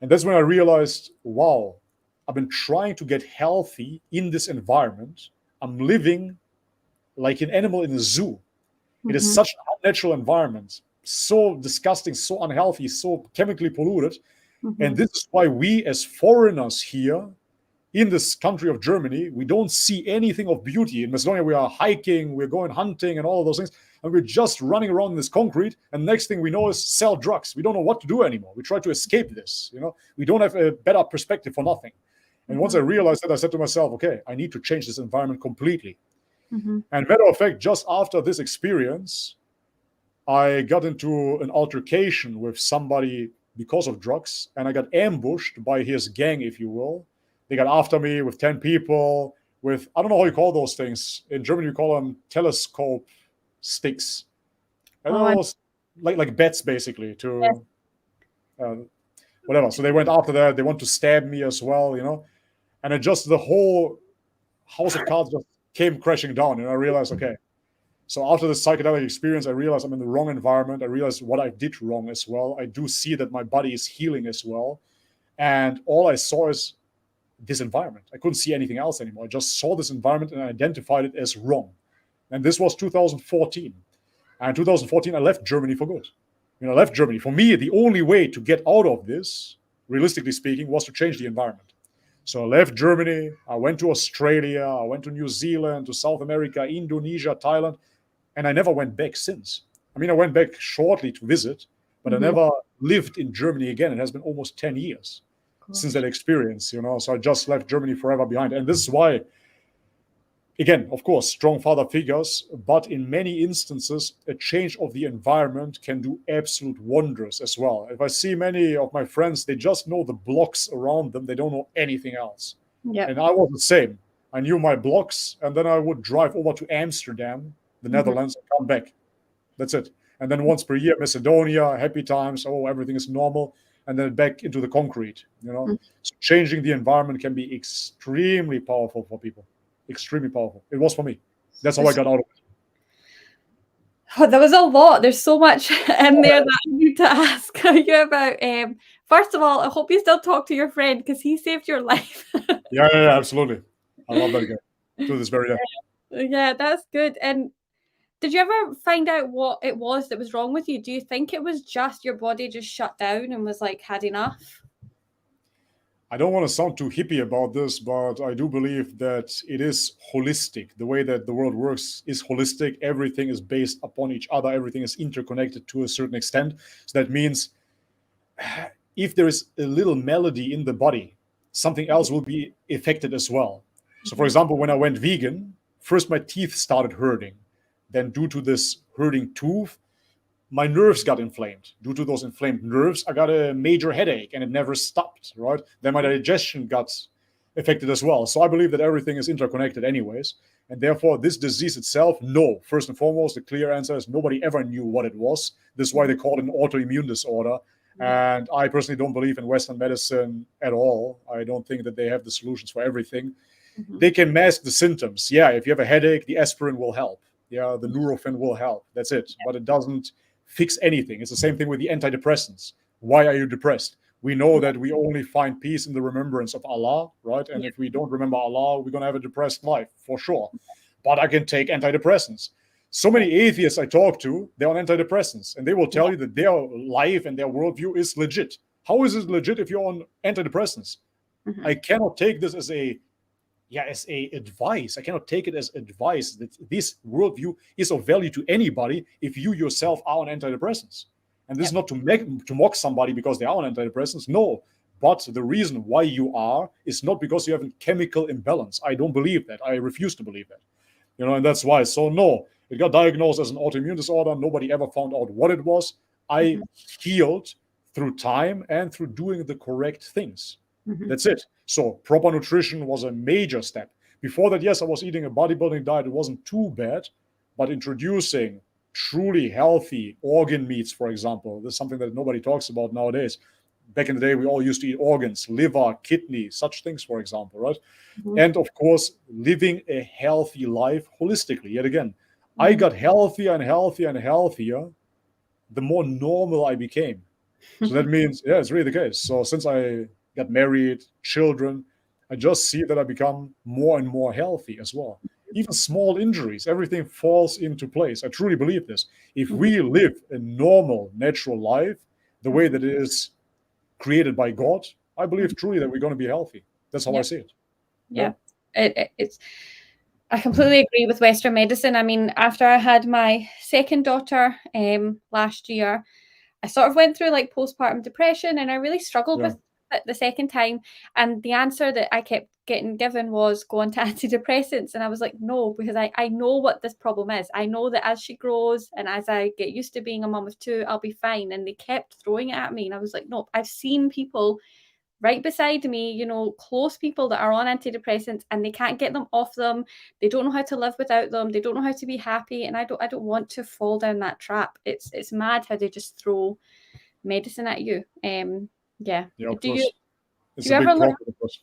And that's when I realized, wow, I've been trying to get healthy in this environment. I'm living like an animal in a zoo. Mm-hmm. It is such an unnatural environment, so disgusting, so unhealthy, so chemically polluted. Mm-hmm. And this is why we as foreigners here in this country of Germany, we don't see anything of beauty. In Macedonia, we are hiking, we're going hunting and all of those things. And we're just running around in this concrete. And next thing we know is sell drugs. We don't know what to do anymore. We try to escape this. We don't have a better perspective for nothing. And once I realized that, I said to myself, okay, I need to change this environment completely. Mm-hmm. And matter of fact, just after this experience, I got into an altercation with somebody because of drugs. And I got ambushed by his gang, if you will. They got after me with 10 people with, I don't know how you call those things. In Germany, we call them telescope sticks. And it was like bats, basically. whatever. So they went after that. They want to stab me as well, and it just the whole house of cards just came crashing down. And I realized, okay. So after the psychedelic experience, I realized I'm in the wrong environment. I realized what I did wrong as well. I do see that my body is healing as well. And all I saw is this environment. I couldn't see anything else anymore. I just saw this environment and I identified it as wrong. And this was 2014. And in 2014, I left Germany for good. I left Germany. For me, the only way to get out of this, realistically speaking, was to change the environment. So I left Germany. I went to Australia. I went to New Zealand, to South America, Indonesia, Thailand. And I never went back since. I went back shortly to visit, but I never lived in Germany again. It has been almost 10 years since that experience, So I just left Germany forever behind. And this is why, again, of course, strong father figures, but in many instances, a change of the environment can do absolute wonders as well. If I see many of my friends, they just know the blocks around them. They don't know anything else. Yeah. And I was the same. I knew my blocks, and then I would drive over to Amsterdam, the Netherlands, and come back. That's it. And then once per year, Macedonia, happy times. Oh, everything is normal. And then back into the concrete, So changing the environment can be extremely powerful for people. Extremely powerful. It was for me. That's how I got out of it. Oh, there was a lot. There's so much in there that I need to ask you about. First of all, I hope you still talk to your friend because he saved your life. Yeah, absolutely. I love that guy. To this very day. Yeah, that's good. And did you ever find out what it was that was wrong with you? Do you think it was just your body just shut down and was like, had enough? I don't want to sound too hippie about this, but I do believe that it is holistic. The way that the world works is holistic. Everything is based upon each other. Everything is interconnected to a certain extent. So that means if there is a little melody in the body, something else will be affected as well. So for example, when I went vegan, first my teeth started hurting. Then due to this hurting tooth, my nerves got inflamed. Due to those inflamed nerves, I got a major headache and it never stopped, right? Then my digestion got affected as well. So I believe that everything is interconnected anyways. And therefore, this disease itself, no. First and foremost, the clear answer is nobody ever knew what it was. This is why they call it an autoimmune disorder. And I personally don't believe in Western medicine at all. I don't think that they have the solutions for everything. They can mask the symptoms. Yeah, if you have a headache, the aspirin will help. Yeah, the Nurofen will help. That's it. But it doesn't fix anything. It's the same thing with the antidepressants. Why are you depressed? We know that we only find peace in the remembrance of Allah, right? And if we don't remember Allah, we're going to have a depressed life, for sure. But I can take antidepressants. So many atheists I talk to, they're on antidepressants, and they will tell you that their life and their worldview is legit. How is it legit if you're on antidepressants? I cannot take this as advice. I cannot take it as advice that this worldview is of value to anybody if you yourself are on antidepressants. And this is not to mock somebody because they are on antidepressants. No, but the reason why you are is not because you have a chemical imbalance. I don't believe that. I refuse to believe that. And that's why. So no, it got diagnosed as an autoimmune disorder. Nobody ever found out what it was. I healed through time and through doing the correct things. That's it. So proper nutrition was a major step. Before that, yes, I was eating a bodybuilding diet. It wasn't too bad, but introducing truly healthy organ meats, for example, this is something that nobody talks about nowadays. Back in the day, we all used to eat organs, liver, kidney, such things, for example, right? And of course, living a healthy life holistically. Yet again, I got healthier and healthier and healthier the more normal I became. So that means, yeah, it's really the case. So since I got married, children, I just see that I become more and more healthy as well. Even small injuries, everything falls into place. I truly believe this. If we live a normal, natural life, the way that it is created by God, I believe truly that we're going to be healthy. That's how I see it. It's. I completely agree with Western medicine. I mean, after I had my second daughter last year, I sort of went through like postpartum depression, and I really struggled with it the second time. And the answer that I kept getting given was go on to antidepressants. And I was like, no, because I know what this problem is. I know that as she grows and as I get used to being a mum of two, I'll be fine. And they kept throwing it at me. And I was like, no, I've seen people right beside me, close people that are on antidepressants and they can't get them off them. They don't know how to live without them. They don't know how to be happy. And I don't want to fall down that trap. It's mad how they just throw medicine at you. Yeah. Yeah, of Do you course. It's do you a ever big look? problem, of course.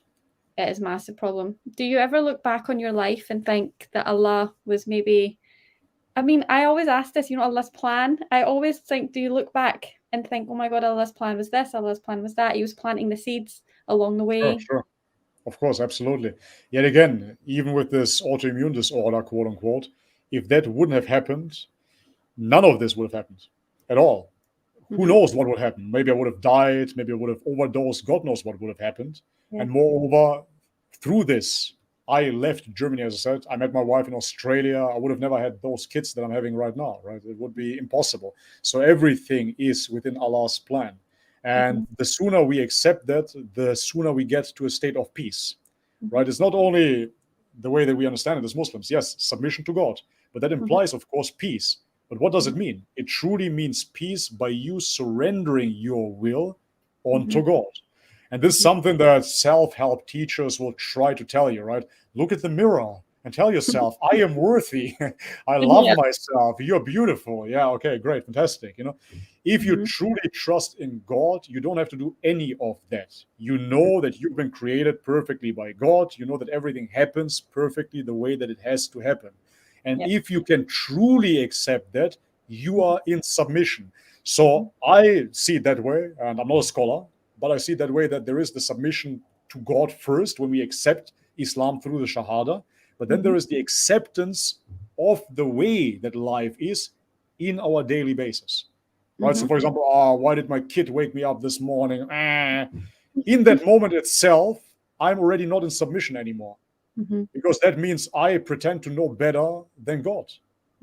It is a massive problem. Do you ever look back on your life and think that Allah was maybe? I mean, I always ask this, Allah's plan. I always think, do you look back and think, oh my God, Allah's plan was this, Allah's plan was that. He was planting the seeds along the Sure, way. sure. Of course, absolutely. Yet again, even with this autoimmune disorder, quote unquote, if that wouldn't have happened, none of this would have happened at all. Who knows what would happen? Maybe I would have died. Maybe I would have overdosed. God knows what would have happened. Yeah. And moreover, through this, I left Germany, as I said. I met my wife in Australia. I would have never had those kids that I'm having right now, right? It would be impossible. So everything is within Allah's plan. And the sooner we accept that, the sooner we get to a state of peace, right? It's not only the way that we understand it as Muslims. Yes, submission to God, but that implies, of course, peace. But what does it mean? It truly means peace by you surrendering your will onto God. And this is something that self-help teachers will try to tell you, right? Look at the mirror and tell yourself, I am worthy. I love Yeah. myself. You're beautiful. Yeah, okay, great, fantastic. If you truly trust in God, you don't have to do any of that. You know that you've been created perfectly by God. You know that everything happens perfectly the way that it has to happen. And if you can truly accept that, you are in submission. So I see it that way, and I'm not a scholar, but I see it that way, that there is the submission to God first when we accept Islam through the Shahada. But then there is the acceptance of the way that life is in our daily basis. Right? So, for example, why did my kid wake me up this morning? In that moment itself, I'm already not in submission anymore. Because that means I pretend to know better than God.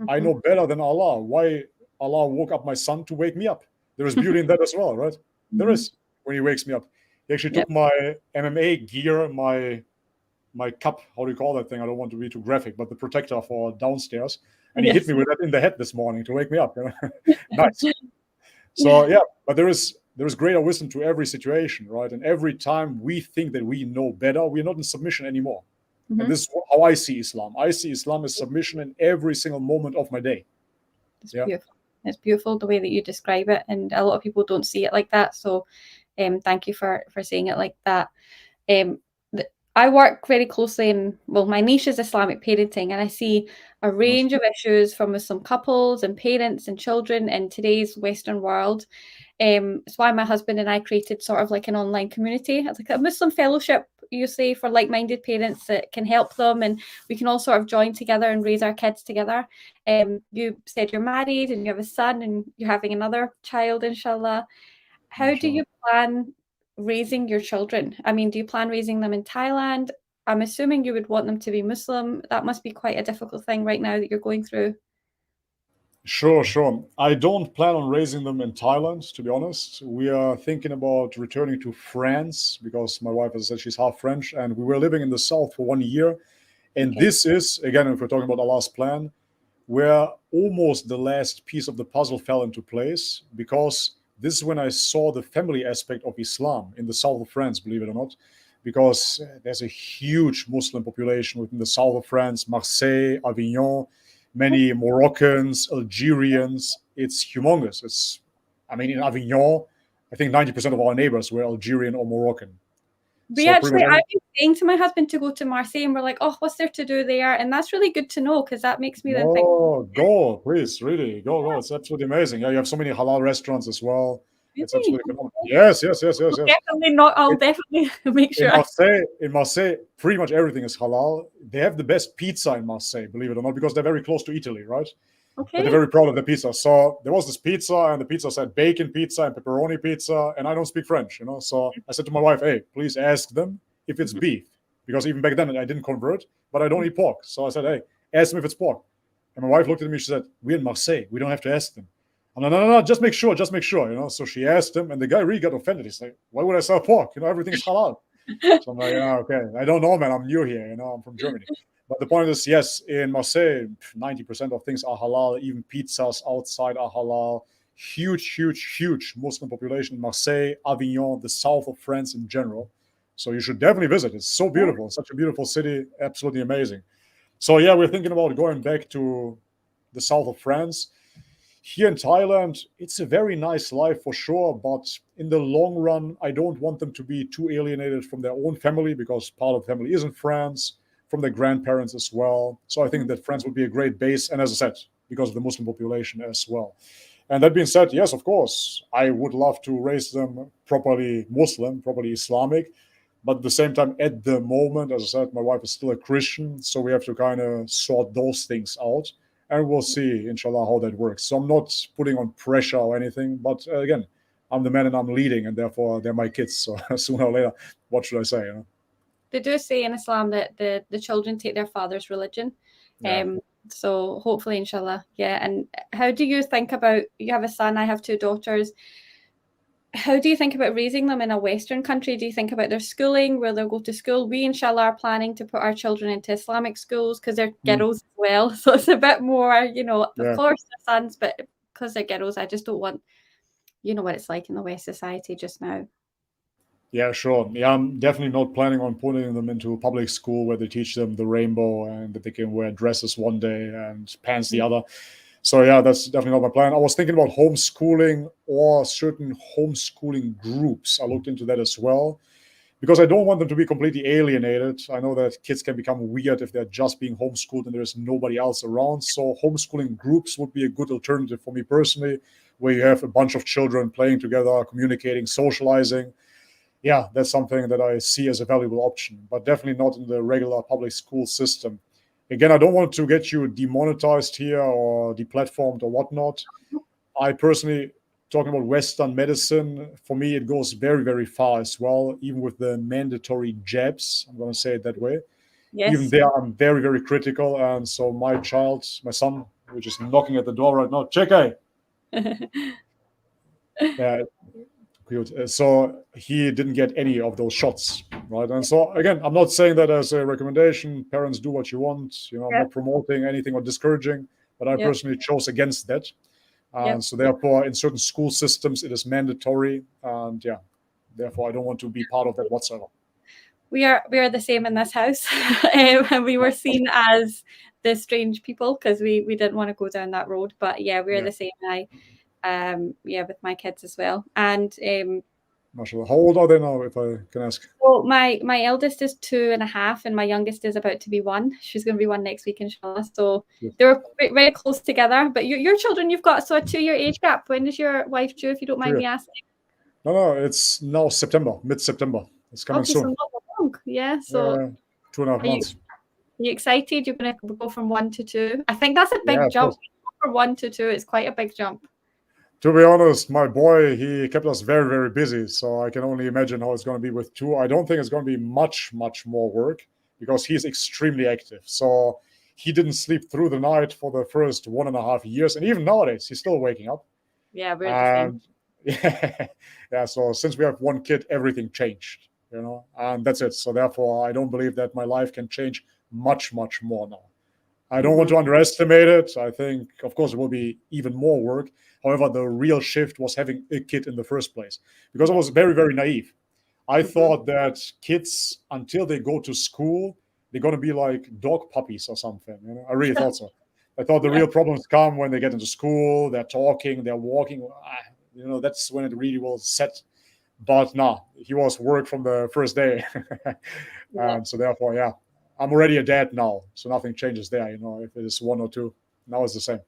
I know better than Allah. Why Allah woke up my son to wake me up? There is beauty in that as well, right? There is, when he wakes me up. He actually took my MMA gear, my cup, how do you call that thing? I don't want to be too graphic, but the protector for downstairs. And he hit me with that in the head this morning to wake me up. Nice. So yeah, but there is greater wisdom to every situation, right? And every time we think that we know better, we're not in submission anymore. And this is how I see Islam. I see Islam as submission in every single moment of my day. It's beautiful. It's beautiful the way that you describe it, and a lot of people don't see it like that. So, thank you for saying it like that. I work very closely in, well, my niche is Islamic parenting, and I see a range of issues from Muslim couples and parents and children in today's Western world. It's why my husband and I created sort of like an online community. It's like a Muslim fellowship, you say, for like-minded parents that can help them, and we can all sort of join together and raise our kids together. You said you're married and you have a son and you're having another child, inshallah. How do you plan raising your children? I mean, do you plan raising them in Thailand? I'm assuming you would want them to be Muslim. That must be quite a difficult thing right now that you're going through. Sure. I don't plan on raising them in Thailand, to be honest. We are thinking about returning to France because my wife, as I said, she's half French, and we were living in the south for 1 year. And this is, again, if we're talking about Allah's plan, where almost the last piece of the puzzle fell into place, because this is when I saw the family aspect of Islam in the south of France, believe it or not, because there's a huge Muslim population within the south of France, Marseille, Avignon, many Moroccans, Algerians. It's humongous. In Avignon, I think 90% of our neighbors were Algerian or Moroccan. I've been saying to my husband to go to Marseille, and we're like, oh, what's there to do there? And that's really good to know, because that makes me then think. Oh, go, please, really, go. It's absolutely amazing. Yeah, you have so many halal restaurants as well. Really? It's absolutely phenomenal. Yes. Definitely not. I'll definitely make sure. In Marseille, pretty much everything is halal. They have the best pizza in Marseille, believe it or not, because they're very close to Italy, right? Okay. But they're very proud of the pizza. So there was this pizza, and the pizza said bacon pizza and pepperoni pizza, and I don't speak French, So I said to my wife, hey, please ask them if it's beef, because even back then I didn't convert, but I don't eat pork. So I said, hey, ask them if it's pork. And my wife looked at me, she said, we're in Marseille, we don't have to ask them. I'm like, no, just make sure, So she asked him, and the guy really got offended. He's like, why would I sell pork? Everything's halal. So I'm like, okay, I don't know, man, I'm new here, I'm from Germany. But the point is, yes, in Marseille, 90% of things are halal. Even pizzas outside are halal. Huge Muslim population in Marseille, Avignon, the south of France in general. So you should definitely visit. It's so beautiful. It's such a beautiful city. Absolutely amazing. So yeah, we're thinking about going back to the south of France. here in Thailand, it's a very nice life for sure, but in the long run, I don't want them to be too alienated from their own family, because part of the family is in France, from their grandparents as well. So I think that France would be a great base, and as I said, because of the Muslim population as well. And that being said, yes, of course, I would love to raise them properly Muslim, properly Islamic. But at the same time, at the moment, as I said, my wife is still a Christian, so we have to kind of sort those things out. And we'll see, inshallah, how that works. So I'm not putting on pressure or anything, but again, I'm the man and I'm leading, and therefore they're my kids. So sooner or later, what should I say? You know? They do say in Islam that the children take their father's religion. Yeah. So hopefully, inshallah. Yeah. And how do you think about, you have a son, I have two daughters. How do you think about raising them in a Western country? Do you think about their schooling, where they'll go to school? We, inshallah, are planning to put our children into Islamic schools because they're girls as well. So it's a bit more, you know, of course they're sons, but because they're girls, I just don't want, you know what it's like in the West society just now. Yeah, sure. Yeah, I'm definitely not planning on putting them into a public school where they teach them the rainbow and that they can wear dresses one day and pants the other. So yeah, that's definitely not my plan. I was thinking about homeschooling or certain homeschooling groups. I looked into that as well, because I don't want them to be completely alienated. I know that kids can become weird if they're just being homeschooled and there's nobody else around. So homeschooling groups would be a good alternative for me personally, where you have a bunch of children playing together, communicating, socializing. Yeah, that's something that I see as a valuable option, but definitely not in the regular public school system. Again, I don't want to get you demonetized here or deplatformed or whatnot. I personally, talking about Western medicine, for me, it goes very, very far as well, even with the mandatory jabs. I'm going to say it that way. Yes. Even there, I'm very, very critical. And so my child, my son, which is knocking at the door right now, Cheque. Yeah. So he didn't get any of those shots, right? And so again, I'm not saying that as a recommendation. Parents, do what you want. You know, I'm not promoting anything or discouraging, but I personally chose against that. And so therefore, in certain school systems, it is mandatory. And yeah, therefore, I don't want to be part of that whatsoever. We are the same in this house. And we were seen as the strange people because we didn't want to go down that road. But yeah, we're the same. With my kids as well. And Mashallah. How old are they now, if I can ask? Well, my eldest is 2.5 and my youngest is about to be 1. She's going to be 1 next week, inshallah. So they were very close together. But your children, you've got a 2-year age gap. When is your wife due, if you don't mind me asking? No, it's now September, mid-September. It's coming soon. So not long. Yeah, so 2.5 months. Are you excited? You're going to go from 1 to 2? I think that's a big jump. From 1 to 2, it's quite a big jump. To be honest, my boy, he kept us very, very busy. So I can only imagine how it's going to be with 2. I don't think it's going to be much, much more work because he's extremely active. So he didn't sleep through the night for the first 1.5 years. And even nowadays, he's still waking up. Yeah, we're the same. Yeah, so since we have 1 kid, everything changed, you know, and that's it. So therefore, I don't believe that my life can change much, much more now. I don't want to underestimate it. I think, of course, it will be even more work. However, the real shift was having a kid in the first place, because I was very, very naive. I thought that kids, until they go to school, they're going to be like dog puppies or something. You know? I really thought so. I thought the real problems come when they get into school, they're talking, they're walking. You know, that's when it really will set. But no, he was work from the first day. And so therefore, yeah. I'm already a dad now, so nothing changes there. You know, if it is 1 or 2, now it's the same.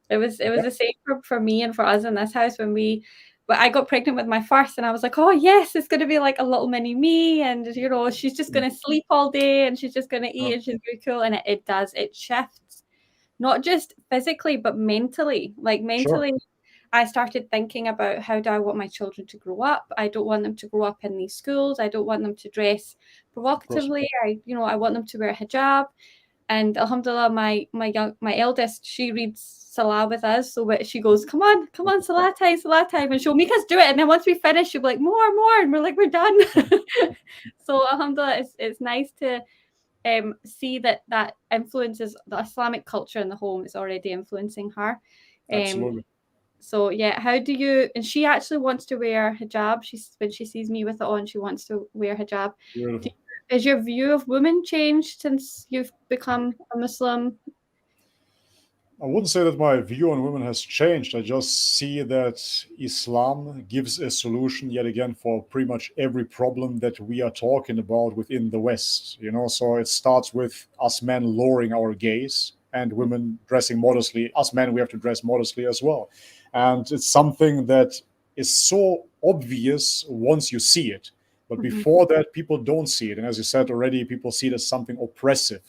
It was the same for me and for us in this house but I got pregnant with my first, and I was like, oh yes, it's going to be like a little mini me, and you know, she's just going to sleep all day, and she's just going to eat, and she's going to be cool, and it does. It shifts, not just physically, but mentally. Like mentally, I started thinking about, how do I want my children to grow up? I don't want them to grow up in these schools. I don't want them to dress provocatively. I want them to wear a hijab. And alhamdulillah, my eldest, she reads Salah with us. So she goes, come on, Salah time. And she'll make us do it. And then once we finish, she'll be like, more. And we're like, we're done. So alhamdulillah, it's nice to see that influences the Islamic culture in the home. Is already influencing her. Absolutely. So yeah, how do you? And she actually wants to wear hijab. When she sees me with it on, she wants to wear hijab. Has your view of women changed since you've become a Muslim? I wouldn't say that my view on women has changed. I just see that Islam gives a solution yet again for pretty much every problem that we are talking about within the West. So it starts with us men lowering our gaze and women dressing modestly. Us men, we have to dress modestly as well. And it's something that is so obvious once you see it. But before that, people don't see it. And as you said already, people see it as something oppressive.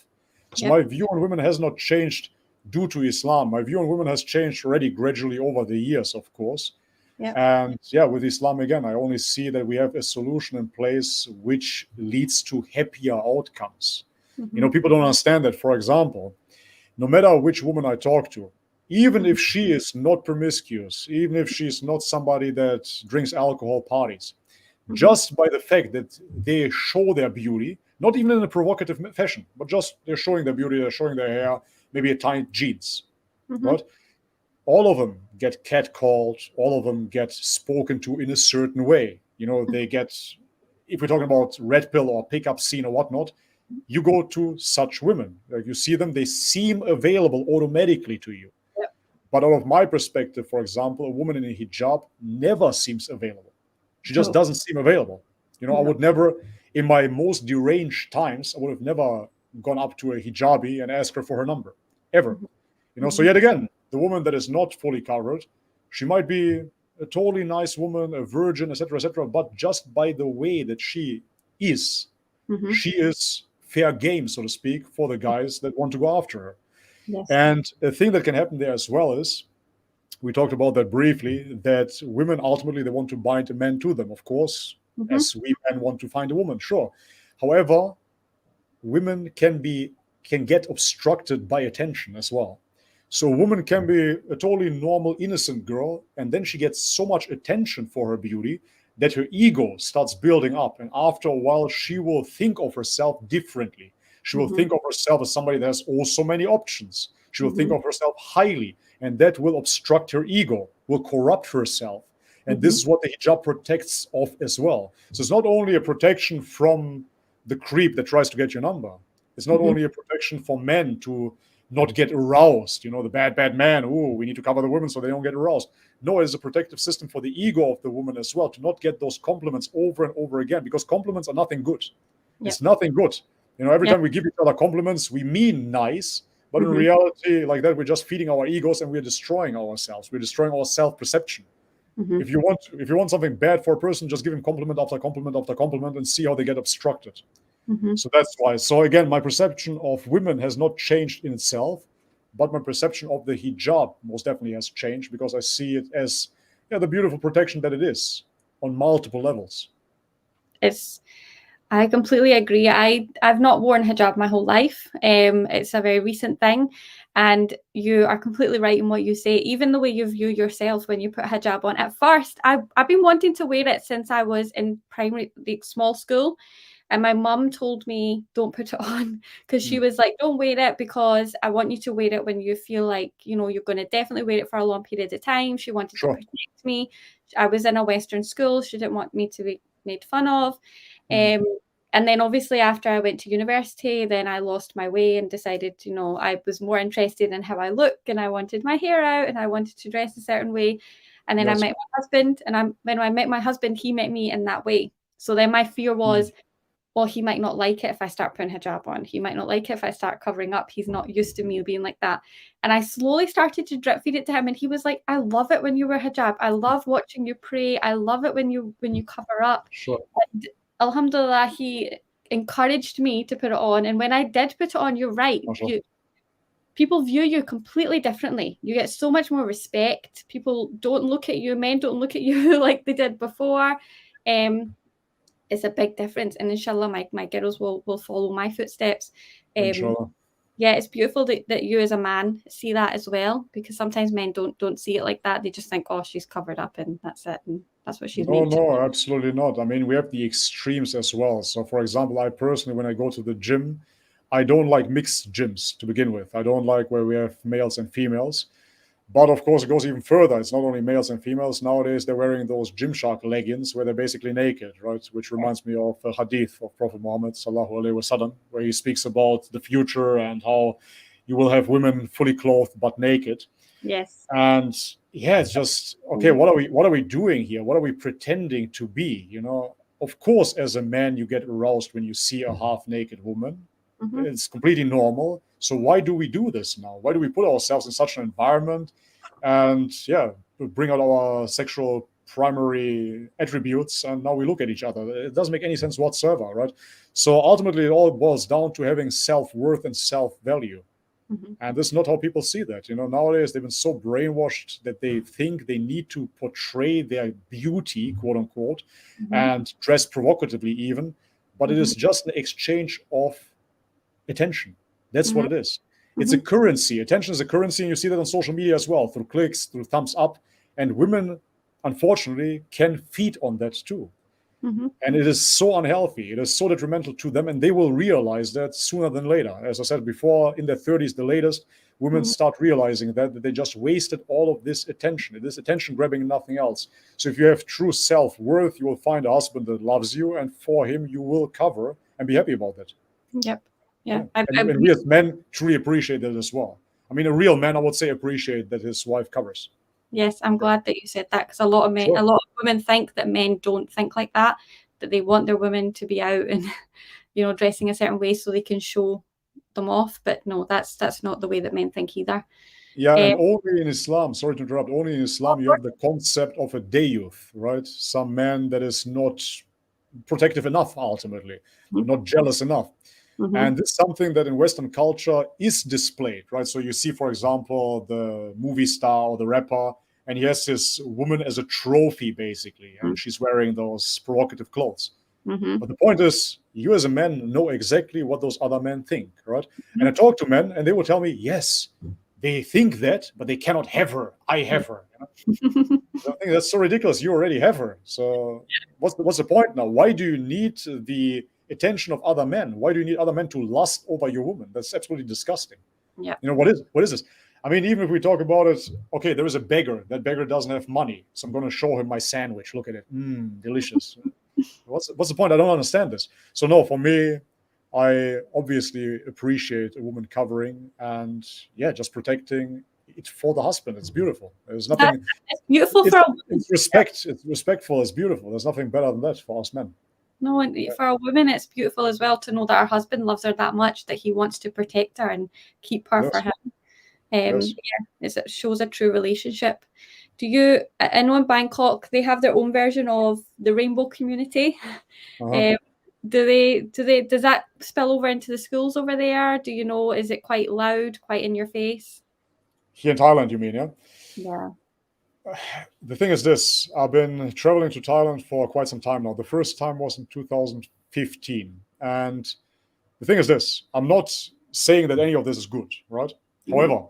So my view on women has not changed due to Islam. My view on women has changed already gradually over the years, of course. And with Islam, again, I only see that we have a solution in place which leads to happier outcomes. People don't understand that, for example, no matter which woman I talk to, even if she is not promiscuous, even if she's not somebody that drinks alcohol parties, just by the fact that they show their beauty, not even in a provocative fashion, but just they're showing their beauty, they're showing their hair, maybe a tight jeans, right? All of them get catcalled, all of them get spoken to in a certain way. They get, if we're talking about red pill or pickup scene or whatnot, you go to such women, like you see them, they seem available automatically to you. But out of my perspective, for example, a woman in a hijab never seems available. She just doesn't seem available. I would never, in my most deranged times, I would have never gone up to a hijabi and asked her for her number, ever. So yet again, the woman that is not fully covered, she might be a totally nice woman, a virgin, etc., but just by the way that she is fair game, so to speak, for the guys that want to go after her. And a thing that can happen there as well is, we talked about that briefly, that women ultimately, they want to bind a man to them, of course, as we men want to find a woman, sure. However, women can get obstructed by attention as well. So a woman can be a totally normal, innocent girl, and then she gets so much attention for her beauty that her ego starts building up. And after a while, she will think of herself differently. She will think of herself as somebody that has oh so many options. She will think of herself highly, and that will obstruct her ego, will corrupt herself. And this is what the hijab protects of as well. So it's not only a protection from the creep that tries to get your number. It's not only a protection for men to not get aroused, the bad man, we need to cover the women so they don't get aroused. No, it's a protective system for the ego of the woman as well, to not get those compliments over and over again, because compliments are nothing good. It's nothing good. Every time we give each other compliments, we mean nice, but in reality, like that, we're just feeding our egos and we're destroying ourselves. We're destroying our self-perception. If you want something bad for a person, just give him compliment after compliment after compliment and see how they get obstructed. So that's why. So again, my perception of women has not changed in itself, but my perception of the hijab most definitely has changed, because I see it as the beautiful protection that it is on multiple levels. I completely agree. I've not worn hijab my whole life. It's a very recent thing. And you are completely right in what you say. Even the way you view yourself when you put hijab on. At first, I've been wanting to wear it since I was in primary, small school. And my mum told me, don't put it on, because she was like, don't wear it, because I want you to wear it when you feel like, you're going to definitely wear it for a long period of time. She wanted to protect me. I was in a Western school. She didn't want me to be made fun of. And then obviously after I went to university, then I lost my way and decided, I was more interested in how I look, and I wanted my hair out and I wanted to dress a certain way. And then I met my husband, and when I met my husband, he met me in that way. So then my fear was, well, he might not like it if I start putting hijab on. He might not like it if I start covering up. He's not used to me being like that. And I slowly started to drip feed it to him. And he was like, I love it when you wear hijab. I love watching you pray. I love it when you cover up. And alhamdulillah, he encouraged me to put it on. And when I did put it on, you're right. People view you completely differently. You get so much more respect. People don't look at you. Men don't look at you like they did before. It's a big difference, and inshallah my girls will follow my footsteps. Yeah, it's beautiful that you as a man see that as well, because sometimes men don't see it like that. They just think, oh, she's covered up and that's it, and that's what she's made. No, absolutely not. I mean, we have the extremes as well. So for example, I personally, when I go to the gym, I don't like mixed gyms to begin with. I don't like where we have males and females. But of course, it goes even further. It's not only males and females. Nowadays, they're wearing those Gymshark leggings where they're basically naked, right? Which reminds me of a hadith of Prophet Mohammed, sallallahu alaihi wasallam, where he speaks about the future and how you will have women fully clothed but naked. Yes. And yeah, it's just, okay, what are we doing here? What are we pretending to be? Of course, as a man, you get aroused when you see a half-naked woman. It's completely normal. So why do we do this now? Why do we put ourselves in such an environment and bring out our sexual primary attributes, and now we look at each other? It doesn't make any sense whatsoever, right? So ultimately, it all boils down to having self-worth and self-value. And this is not how people see that. Nowadays they've been so brainwashed that they think they need to portray their beauty, quote unquote, and dress provocatively even. But it is just an exchange of attention. That's what it is. It's a currency. Attention is a currency, and you see that on social media as well, through clicks, through thumbs up. And women, unfortunately, can feed on that too. And it is so unhealthy. It is so detrimental to them, and they will realize that sooner than later. As I said before, in their 30s, the latest, women start realizing that they just wasted all of this attention. It is attention grabbing and nothing else. So if you have true self-worth, you will find a husband that loves you, and for him, you will cover and be happy about that. Yep. Yeah. And we as men truly appreciate that as well. I mean, a real man, I would say, appreciate that his wife covers. Yes, I'm glad that you said that, because a lot of women think that men don't think like that they want their women to be out and dressing a certain way so they can show them off. But no, that's not the way that men think either. Yeah, and only in Islam, sorry to interrupt, only in Islam you have the concept of a dayuth, right? Some man that is not protective enough, ultimately, not jealous enough. And this is something that in Western culture is displayed, right? So you see, for example, the movie star or the rapper, and he has his woman as a trophy, basically, and she's wearing those provocative clothes. But the point is, you as a man know exactly what those other men think, right? And I talk to men, and they will tell me, yes, they think that, but they cannot have her. I have her. So I think that's so ridiculous. You already have her. So what's the point now? Why do you need the attention of other men? Why do you need other men to lust over your woman? That's absolutely disgusting. Yeah. What is this? I mean, even if we talk about it, okay, there is a beggar. That beggar doesn't have money, so I'm going to show him my sandwich. Look at it, delicious. What's the point? I don't understand this. So no, for me, I obviously appreciate a woman covering and just protecting it for the husband. It's beautiful. There's nothing. It's beautiful it's respect. It's respectful. It's beautiful. There's nothing better than that for us men. No, and for a woman, it's beautiful as well to know that her husband loves her that much that he wants to protect her and keep her for him. It shows a true relationship. I know in Bangkok they have their own version of the rainbow community. Does that spill over into the schools over there? Do you know, is it quite loud, quite in your face? Here in Thailand, you mean, yeah? Yeah. The thing is this, I've been traveling to Thailand for quite some time now. The first time was in 2015. And the thing is this, I'm not saying that any of this is good, right? However,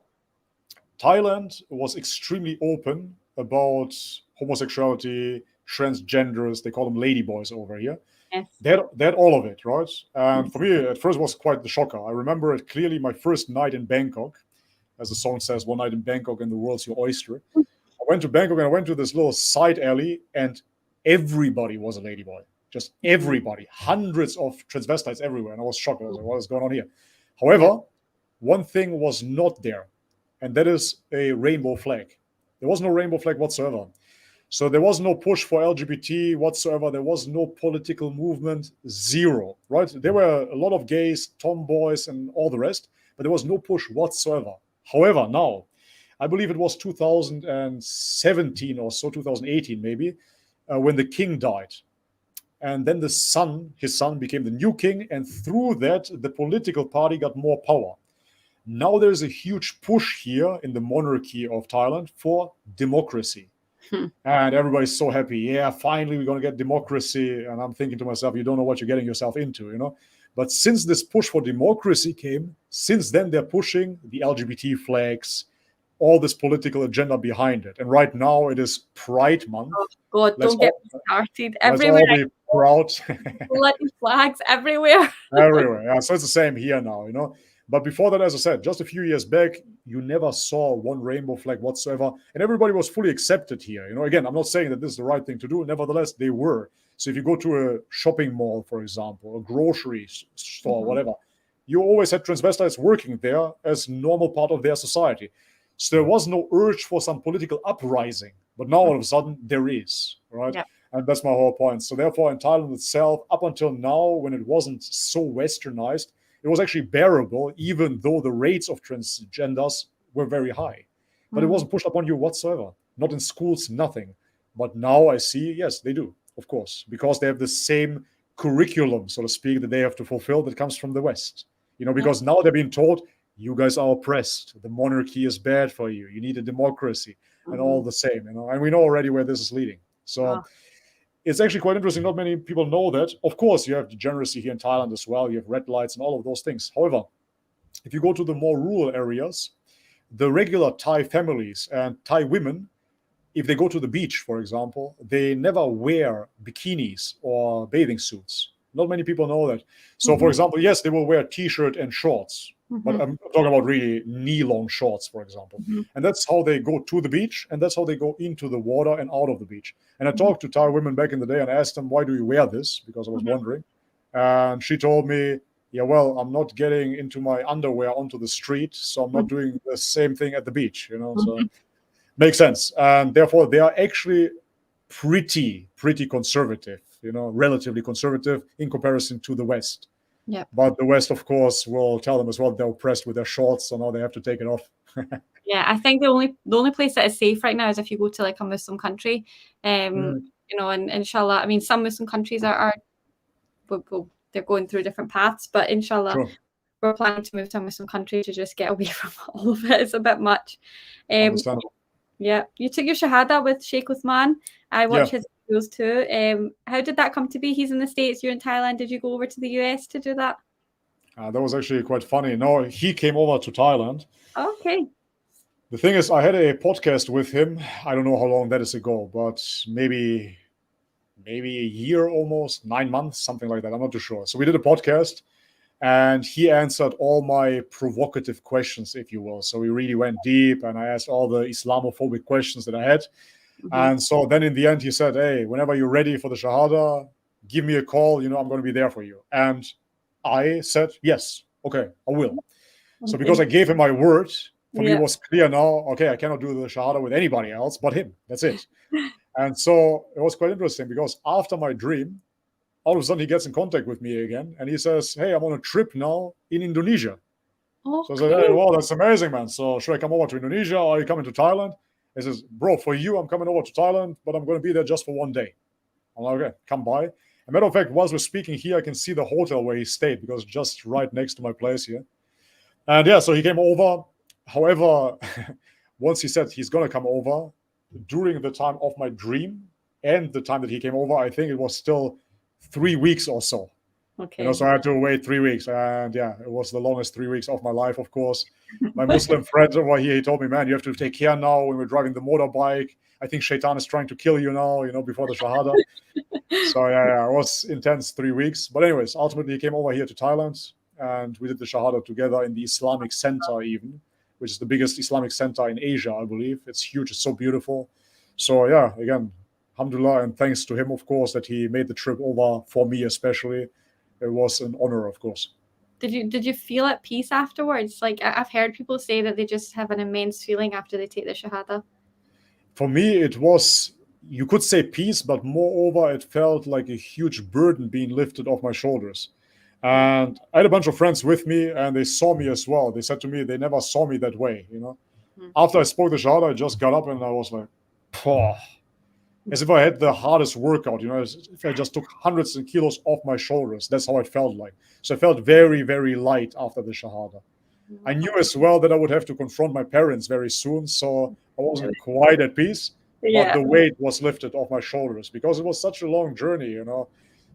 Thailand was extremely open about homosexuality, transgenders, they call them ladyboys over here. Yes. They had all of it, right? And for me, at first, it was quite the shocker. I remember it clearly, my first night in Bangkok. As the song says, one night in Bangkok and the world's your oyster. I went to Bangkok and I went to this little side alley and everybody was a ladyboy. Just everybody. Hundreds of transvestites everywhere. And I was shocked. I was like, what is going on here? However, one thing was not there. And that is a rainbow flag. There was no rainbow flag whatsoever. So there was no push for LGBT whatsoever. There was no political movement, zero, right? There were a lot of gays, tomboys, and all the rest, but there was no push whatsoever. However, now, I believe it was 2017 or so, 2018 maybe, when the king died. And then his son became the new king, and through that, the political party got more power. Now there's a huge push here in the monarchy of Thailand for democracy. And everybody's so happy. Yeah, finally we're going to get democracy. And I'm thinking to myself, you don't know what you're getting yourself into, But since this push for democracy came, since then they're pushing the LGBT flags, all this political agenda behind it. And right now it is Pride Month. Oh God, don't get me started. Everywhere. Let's all be proud. Bloody flags everywhere. Everywhere. Yeah, so it's the same here now, But before that, as I said, just a few years back, you never saw one rainbow flag whatsoever. And everybody was fully accepted here. Again, I'm not saying that this is the right thing to do. Nevertheless, they were. So if you go to a shopping mall, for example, a grocery store, whatever, you always had transvestites working there as normal part of their society. So there was no urge for some political uprising. But now all of a sudden there is, right? Yeah. And that's my whole point. So therefore, in Thailand itself, up until now, when it wasn't so westernized, it was actually bearable, even though the rates of transgenders were very high. But it wasn't pushed upon you whatsoever. Not in schools, nothing. But now I see, yes, they do, of course, because they have the same curriculum, so to speak, that they have to fulfill that comes from the West. Because now they're being told, you guys are oppressed. The monarchy is bad for you. You need a democracy and all the same, and we know already where this is leading. So it's actually quite interesting. Not many people know that. Of course, you have degeneracy here in Thailand as well. You have red lights and all of those things. However, if you go to the more rural areas, the regular Thai families and Thai women, if they go to the beach, for example, they never wear bikinis or bathing suits. Not many people know that. So, for example, yes, they will wear a t-shirt and shorts, but I'm talking about really knee-long shorts, for example. And that's how they go to the beach, and that's how they go into the water and out of the beach. And I talked to Thai women back in the day and I asked them, why do you wear this? Because I was wondering. And she told me, yeah, well, I'm not getting into my underwear onto the street, so I'm not doing the same thing at the beach, So makes sense. And therefore, they are actually pretty conservative, relatively conservative in comparison to the West. Yeah. But the West, of course, will tell them as well they're oppressed with their shorts, so now they have to take it off. Yeah, I think the only place that is safe right now is if you go to like a Muslim country, and inshallah, I mean, some Muslim countries are they're going through different paths, but inshallah, Sure. we're planning to move to a Muslim country to just get away from all of it. It's a bit much. Understandable. Yeah, you took your Shahada with Sheikh Uthman. I watch his videos too. How did that come to be? He's in the States, you're in Thailand. Did you go over to the US to do that? That was actually quite funny. No, he came over to Thailand. Okay. The thing is, I had a podcast with him. I don't know how long that is ago, but maybe a year almost, 9 months, something like that. I'm not too sure. So we did a podcast and he answered all my provocative questions, if you will. So we really went deep and I asked all the Islamophobic questions that I had. And so then in the end, he said, hey, whenever you're ready for the Shahada, give me a call. I'm going to be there for you. And I said, yes, okay, I will. So because I gave him my word, for me, it was clear now, okay, I cannot do the Shahada with anybody else but him. That's it. And so it was quite interesting because after my dream, all of a sudden he gets in contact with me again and he says, hey, I'm on a trip now in Indonesia. Okay. So I said, hey, well, that's amazing, man. So should I come over to Indonesia or are you coming to Thailand? He says, bro, for you, I'm coming over to Thailand, but I'm going to be there just for one day. I'm like, okay, come by. As a matter of fact, whilst we're speaking here, I can see the hotel where he stayed because it's just right next to my place here. And yeah, so he came over. However, once he said he's going to come over, during the time of my dream and the time that he came over, I think it was still 3 weeks or so. Okay. So I had to wait 3 weeks. And yeah, it was the longest 3 weeks of my life, of course. My Muslim friend over here, he told me, man, you have to take care now when we're driving the motorbike. I think Shaitan is trying to kill you now, before the Shahada. So yeah, it was intense 3 weeks. But anyways, ultimately he came over here to Thailand and we did the Shahada together in the Islamic Center even, which is the biggest Islamic center in Asia, I believe. It's huge. It's so beautiful. So yeah, again, alhamdulillah, and thanks to him, of course, that he made the trip over for me especially. It was an honor, of course. Did you feel at peace afterwards? Like I've heard people say that they just have an immense feeling after they take the Shahada. For me, it was, you could say peace, but moreover, it felt like a huge burden being lifted off my shoulders. And I had a bunch of friends with me and they saw me as well. They said to me, they never saw me that way, After I spoke the Shahada, I just got up and I was like, as if I had the hardest workout, as if I just took hundreds of kilos off my shoulders. That's how it felt like. So I felt very, very light after the Shahada. I knew as well that I would have to confront my parents very soon, so I wasn't quite at peace, but the weight was lifted off my shoulders because it was such a long journey,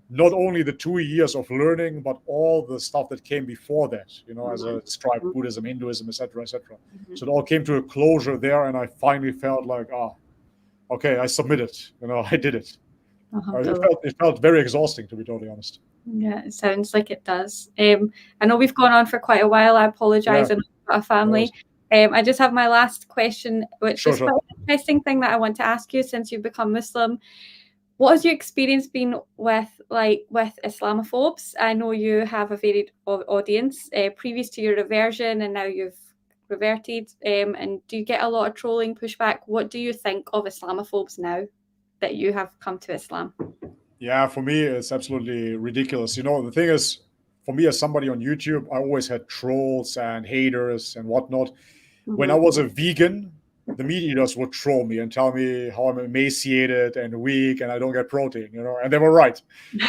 Not only the 2 years of learning, but all the stuff that came before that, as I described, Buddhism, Hinduism, etc., etc. So it all came to a closure there, and I finally felt like, okay, I submitted, I did it. It felt very exhausting, to be totally honest. Yeah, it sounds like it does. I know we've gone on for quite a while. I apologize. And I've got a family. I just have my last question, which is quite an interesting thing that I want to ask you since you've become Muslim. What has your experience been with Islamophobes? I know you have a varied audience previous to your reversion, and now you've reverted. And do you get a lot of trolling, pushback? What do you think of Islamophobes now that you have come to Islam? Yeah, for me, it's absolutely ridiculous. The thing is, for me, as somebody on YouTube, I always had trolls and haters and whatnot. When I was a vegan, the meat eaters would troll me and tell me how I'm emaciated and weak and I don't get protein, and they were right.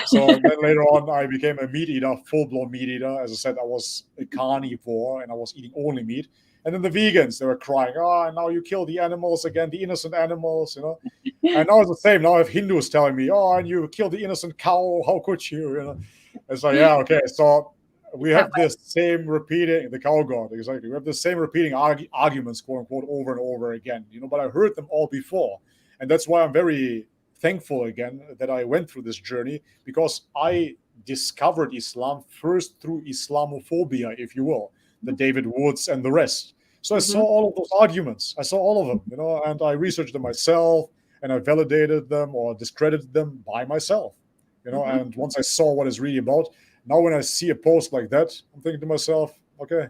So then later on, I became a meat eater, full-blown meat eater. As I said, I was a carnivore and I was eating only meat. And then the vegans, they were crying, oh, now you kill the animals again, the innocent animals, And now it's the same. Now I have Hindus telling me, oh, and you killed the innocent cow. How could you? It's like, yeah, okay. So we have this same repeating, the cow god, exactly. We have the same repeating arguments, quote unquote, over and over again, but I heard them all before. And that's why I'm very thankful again that I went through this journey, because I discovered Islam first through Islamophobia, if you will, the David Woods and the rest. So I saw all of those arguments. I saw all of them, and I researched them myself and I validated them or discredited them by myself, and once I saw what it's really about, now when I see a post like that, I'm thinking to myself, okay,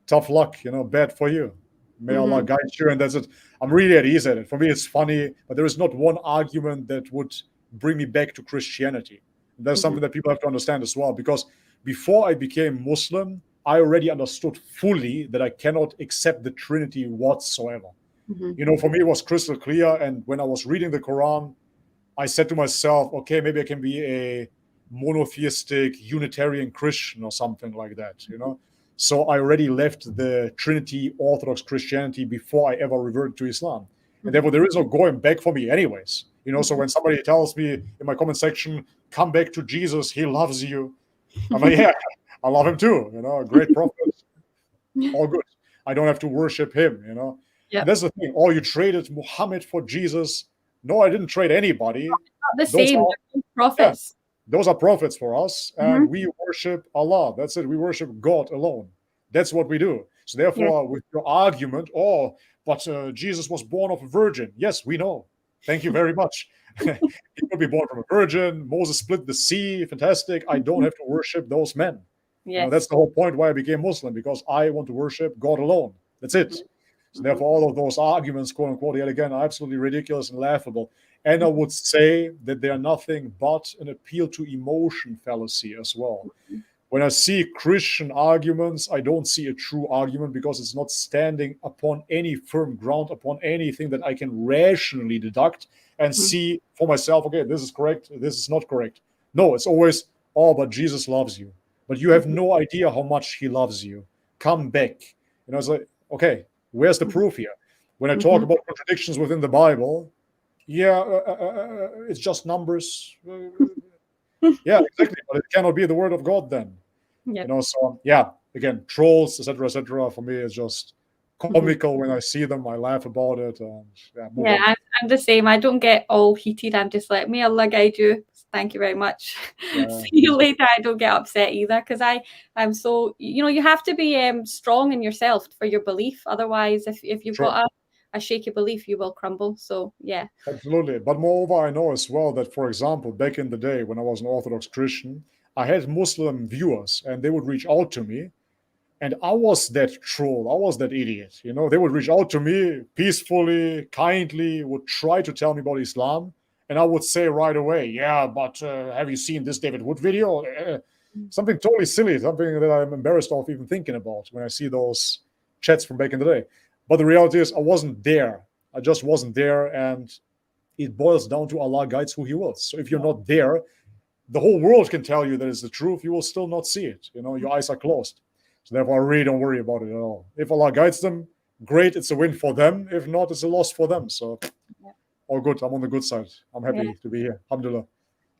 tough luck, bad for you. May Allah guide you, and that's it. I'm really at ease at it. For me, it's funny, but there is not one argument that would bring me back to Christianity. And that's something that people have to understand as well, because before I became Muslim, I already understood fully that I cannot accept the Trinity whatsoever. For me, it was crystal clear. And when I was reading the Quran, I said to myself, okay, maybe I can be a monotheistic Unitarian Christian or something like that, So I already left the Trinity Orthodox Christianity before I ever reverted to Islam. And therefore, there is no going back for me anyways. So when somebody tells me in my comment section, come back to Jesus, he loves you. I'm like, yeah, I love him too, a great prophet, all good. I don't have to worship him, Yep. And that's the thing. Oh, you traded Muhammad for Jesus. No, I didn't trade anybody. Not the same prophets. Yeah, those are prophets for us, and we worship Allah. That's it. We worship God alone. That's what we do. So therefore, with your argument, but Jesus was born of a virgin. Yes, we know. Thank you very much. He could be born from a virgin. Moses split the sea. Fantastic. I don't have to worship those men. Yes. That's the whole point why I became Muslim, because I want to worship God alone. That's it. So therefore, all of those arguments, quote unquote, yet again, are absolutely ridiculous and laughable. And I would say that they are nothing but an appeal to emotion fallacy as well. When I see Christian arguments, I don't see a true argument, because it's not standing upon any firm ground, upon anything that I can rationally deduct and see for myself, okay, this is correct, this is not correct. No, it's always, but Jesus loves you. But you have no idea how much he loves you. Come back. It's like, okay, where's the proof here? When I talk about contradictions within the Bible, it's just numbers. Yeah, exactly. But it cannot be the word of God then. So again, trolls, etc., for me, is just comical. When I see them, I laugh about it. I'm the same. I don't get all heated. I'm just like, may Allah guide you. Thank you very much. See you later. I don't get upset either, because I'm so, you have to be strong in yourself for your belief. Otherwise, if you've got a shaky belief, you will crumble. So yeah, absolutely. But moreover, I know as well that, for example, back in the day when I was an Orthodox Christian, I had Muslim viewers, and they would reach out to me, and I was that troll, I was that idiot. They would reach out to me peacefully, kindly, would try to tell me about Islam, and I would say right away, yeah, but have you seen this David Wood video? Something totally silly, something that I'm embarrassed of even thinking about when I see those chats from back in the day. But the reality is, I wasn't there. I just wasn't there, and it boils down to Allah guides who he wills. So if you're not there, the whole world can tell you that it's the truth. You will still not see it. Your eyes are closed. So therefore, I really don't worry about it at all. If Allah guides them, great, it's a win for them. If not, it's a loss for them. So all good. I'm on the good side. I'm happy to be here. Alhamdulillah.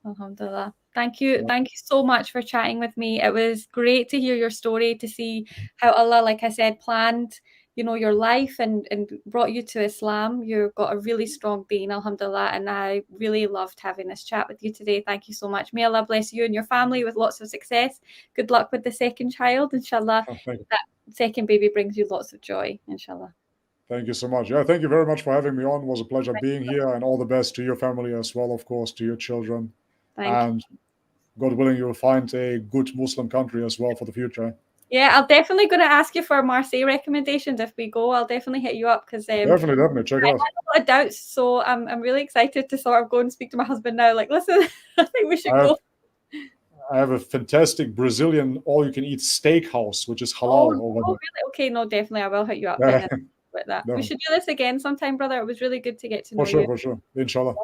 Alhamdulillah. Thank you. Thank you so much for chatting with me. It was great to hear your story, to see how Allah, like I said, planned your life and brought you to Islam. You've got a really strong being, alhamdulillah, and I really loved having this chat with you today. Thank you so much. May Allah bless you and your family with lots of success. Good luck with the second child, inshallah. That second baby brings you lots of joy, inshallah. Thank you so much. Yeah, thank you very much for having me on. It was a pleasure being here, and all the best to your family as well, of course, to your children. Thank you. God willing, you'll find a good Muslim country as well for the future. Yeah, I'll definitely going to ask you for Marseille recommendations if we go. I'll definitely hit you up because Definitely, check it out. I had a lot of doubts, so I'm really excited to sort of go and speak to my husband now. Like, listen, I think we should go. I have a fantastic Brazilian all-you-can-eat steakhouse, which is halal over there. Really? Okay, no, definitely, I will hit you up then with that. No. We should do this again sometime, brother. It was really good to get to know you. For sure. Inshallah.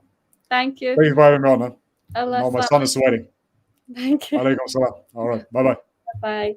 Thank you. Thank you for having me on. Allah Now my son is sweating. Thank you. Alaikum salam. All right. Bye-bye. Bye.